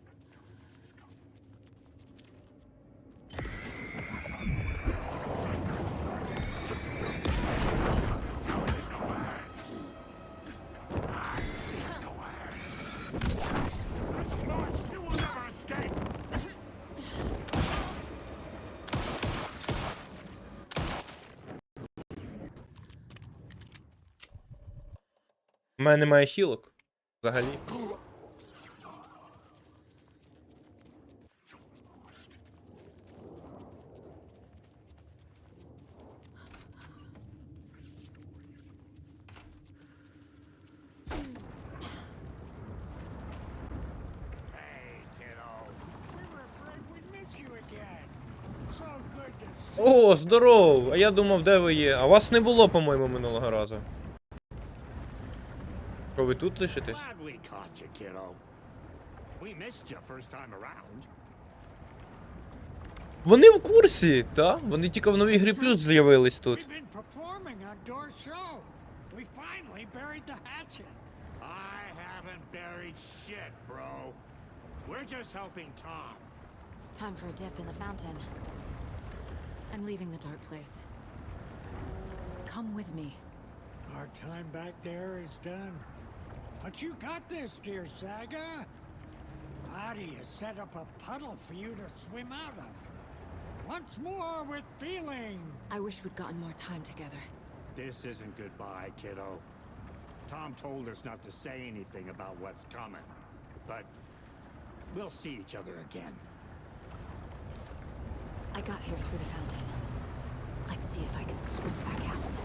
У мене немає хілок. Взагалі. О, здоров! А я думав, де ви є? А вас не було, по-моєму, минулого разу. Що, ви тут лишитесь? Вони в курсі, та? Вони тільки в новій грі плюс з'явились тут. Time for a dip in the fountain. I'm leaving the dark place. Come with me. Our time back there is done. But you got this, dear Saga. How do you set up a puddle for you to swim out of? Once more with feeling. I wish we'd gotten more time together. This isn't goodbye, kiddo. Tom told us not to say anything about what's coming. But we'll see each other again. I got here through the fountain. Let's see if I can swim back out.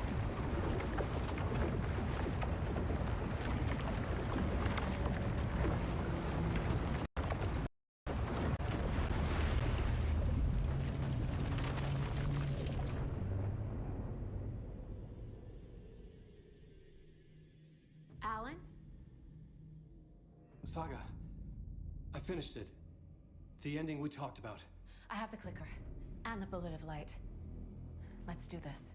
Alan? Saga, I finished it. The ending we talked about. I have the clicker. And the bullet of light. Let's do this.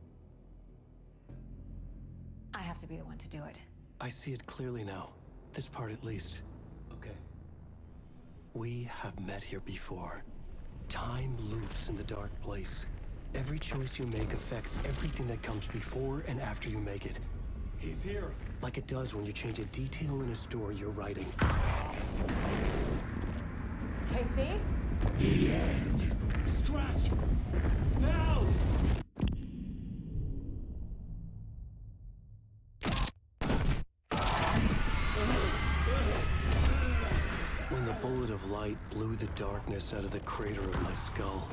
I have to be the one to do it. I see it clearly now. This part at least. Okay. We have met here before. Time loops in the dark place. Every choice you make affects everything that comes before and after you make it. He's here. Like it does when you change a detail in a story you're writing. Casey? The end. Scratch! Now! When the bullet of light blew the darkness out of the crater of my skull,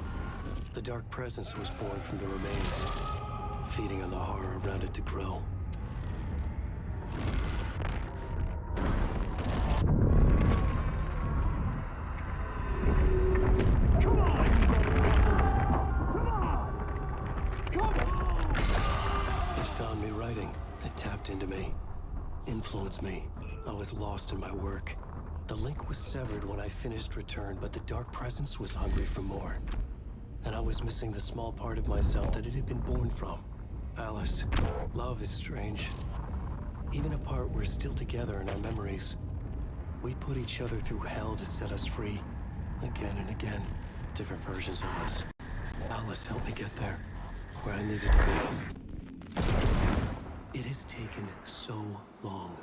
the dark presence was born from the remains, feeding on the horror around it to grow. Into me, influenced me. I was lost in my work. The link was severed when I finished Return, but the dark presence was hungry for more. And I was missing the small part of myself that it had been born from. Alice, love is strange. Even apart, we're still together in our memories. We put each other through hell to set us free. Again and again. Different versions of us. Alice helped me get there, where I needed to be. It has taken so long.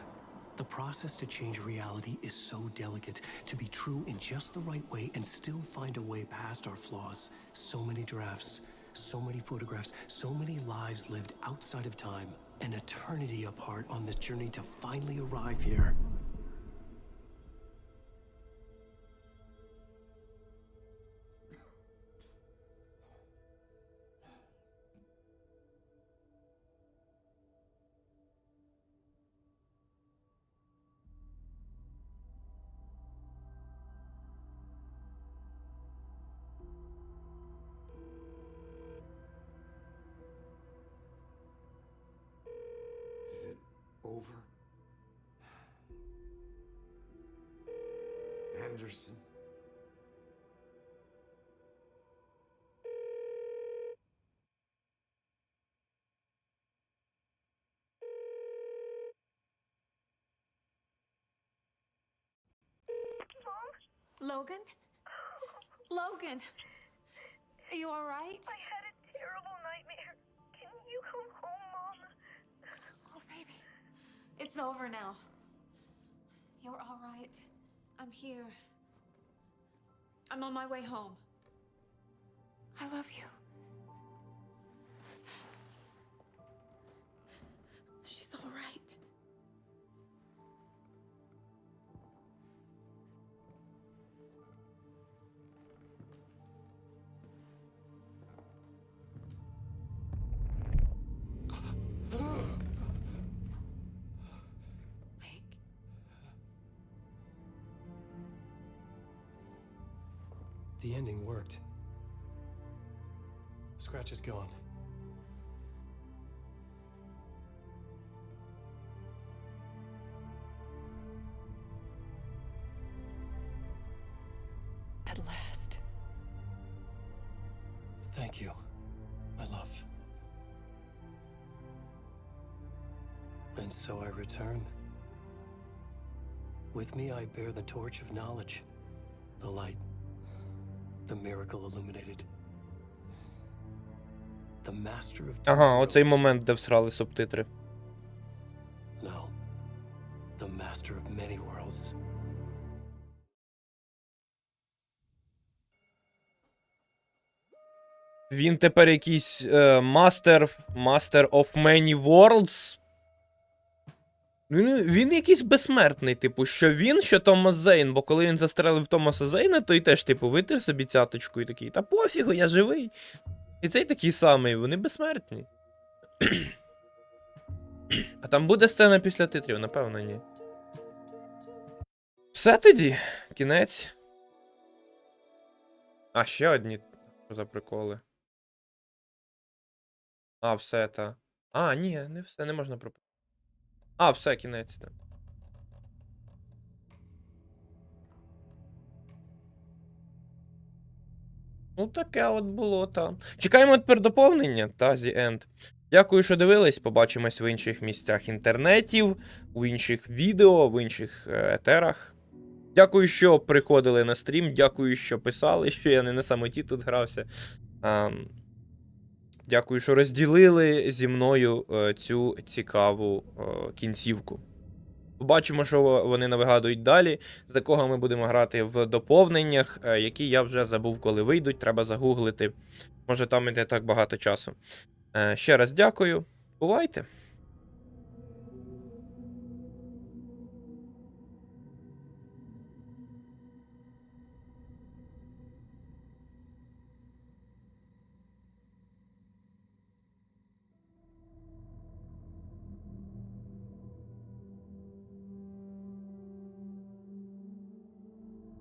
The process to change reality is so delicate. To be true in just the right way and still find a way past our flaws. So many drafts, so many photographs, so many lives lived outside of time. An eternity apart on this journey to finally arrive here. Is it over? Anderson? Logan? Logan! Are you alright? I had a terrible nightmare. Can you come home, Mom? Oh, baby. It's over now. You're alright. I'm here. I'm on my way home. I love you. She's alright. The ending worked. Scratch is gone. At last. Thank you, my love. And so I return. With me I bear the torch of knowledge, the light, the miracle illuminated. The master of Ага, оцей момент, де всрали субтитри. No. The master of many worlds. Він тепер якийсь Master of Many Worlds. Він якийсь безсмертний, типу, що він, що Томас Зейн, бо коли він застрелив Томаса Зейна, той теж, типу, витер собі цяточку і такий, та пофігу, я живий. І цей такий самий, вони безсмертні. А там буде сцена після титрів, напевно, ні. Все тоді, кінець. А, ще одні, що за приколи. А, все, та. А, ні, не все, не можна пропустити. А, все, кінець, так. Ну, таке от було, та. Чекаємо тепер доповнення, та, The End. Дякую, що дивились. Побачимось в інших місцях інтернетів, у інших відео, в інших етерах. Дякую, що приходили на стрім, дякую, що писали, що я не на самоті тут грався. Дякую, що розділили зі мною цю цікаву кінцівку. Побачимо, що вони нам вигадують далі, за кого ми будемо грати в доповненнях, які я вже забув, коли вийдуть, треба загуглити. Може, там іде так багато часу. Ще раз дякую. Бувайте!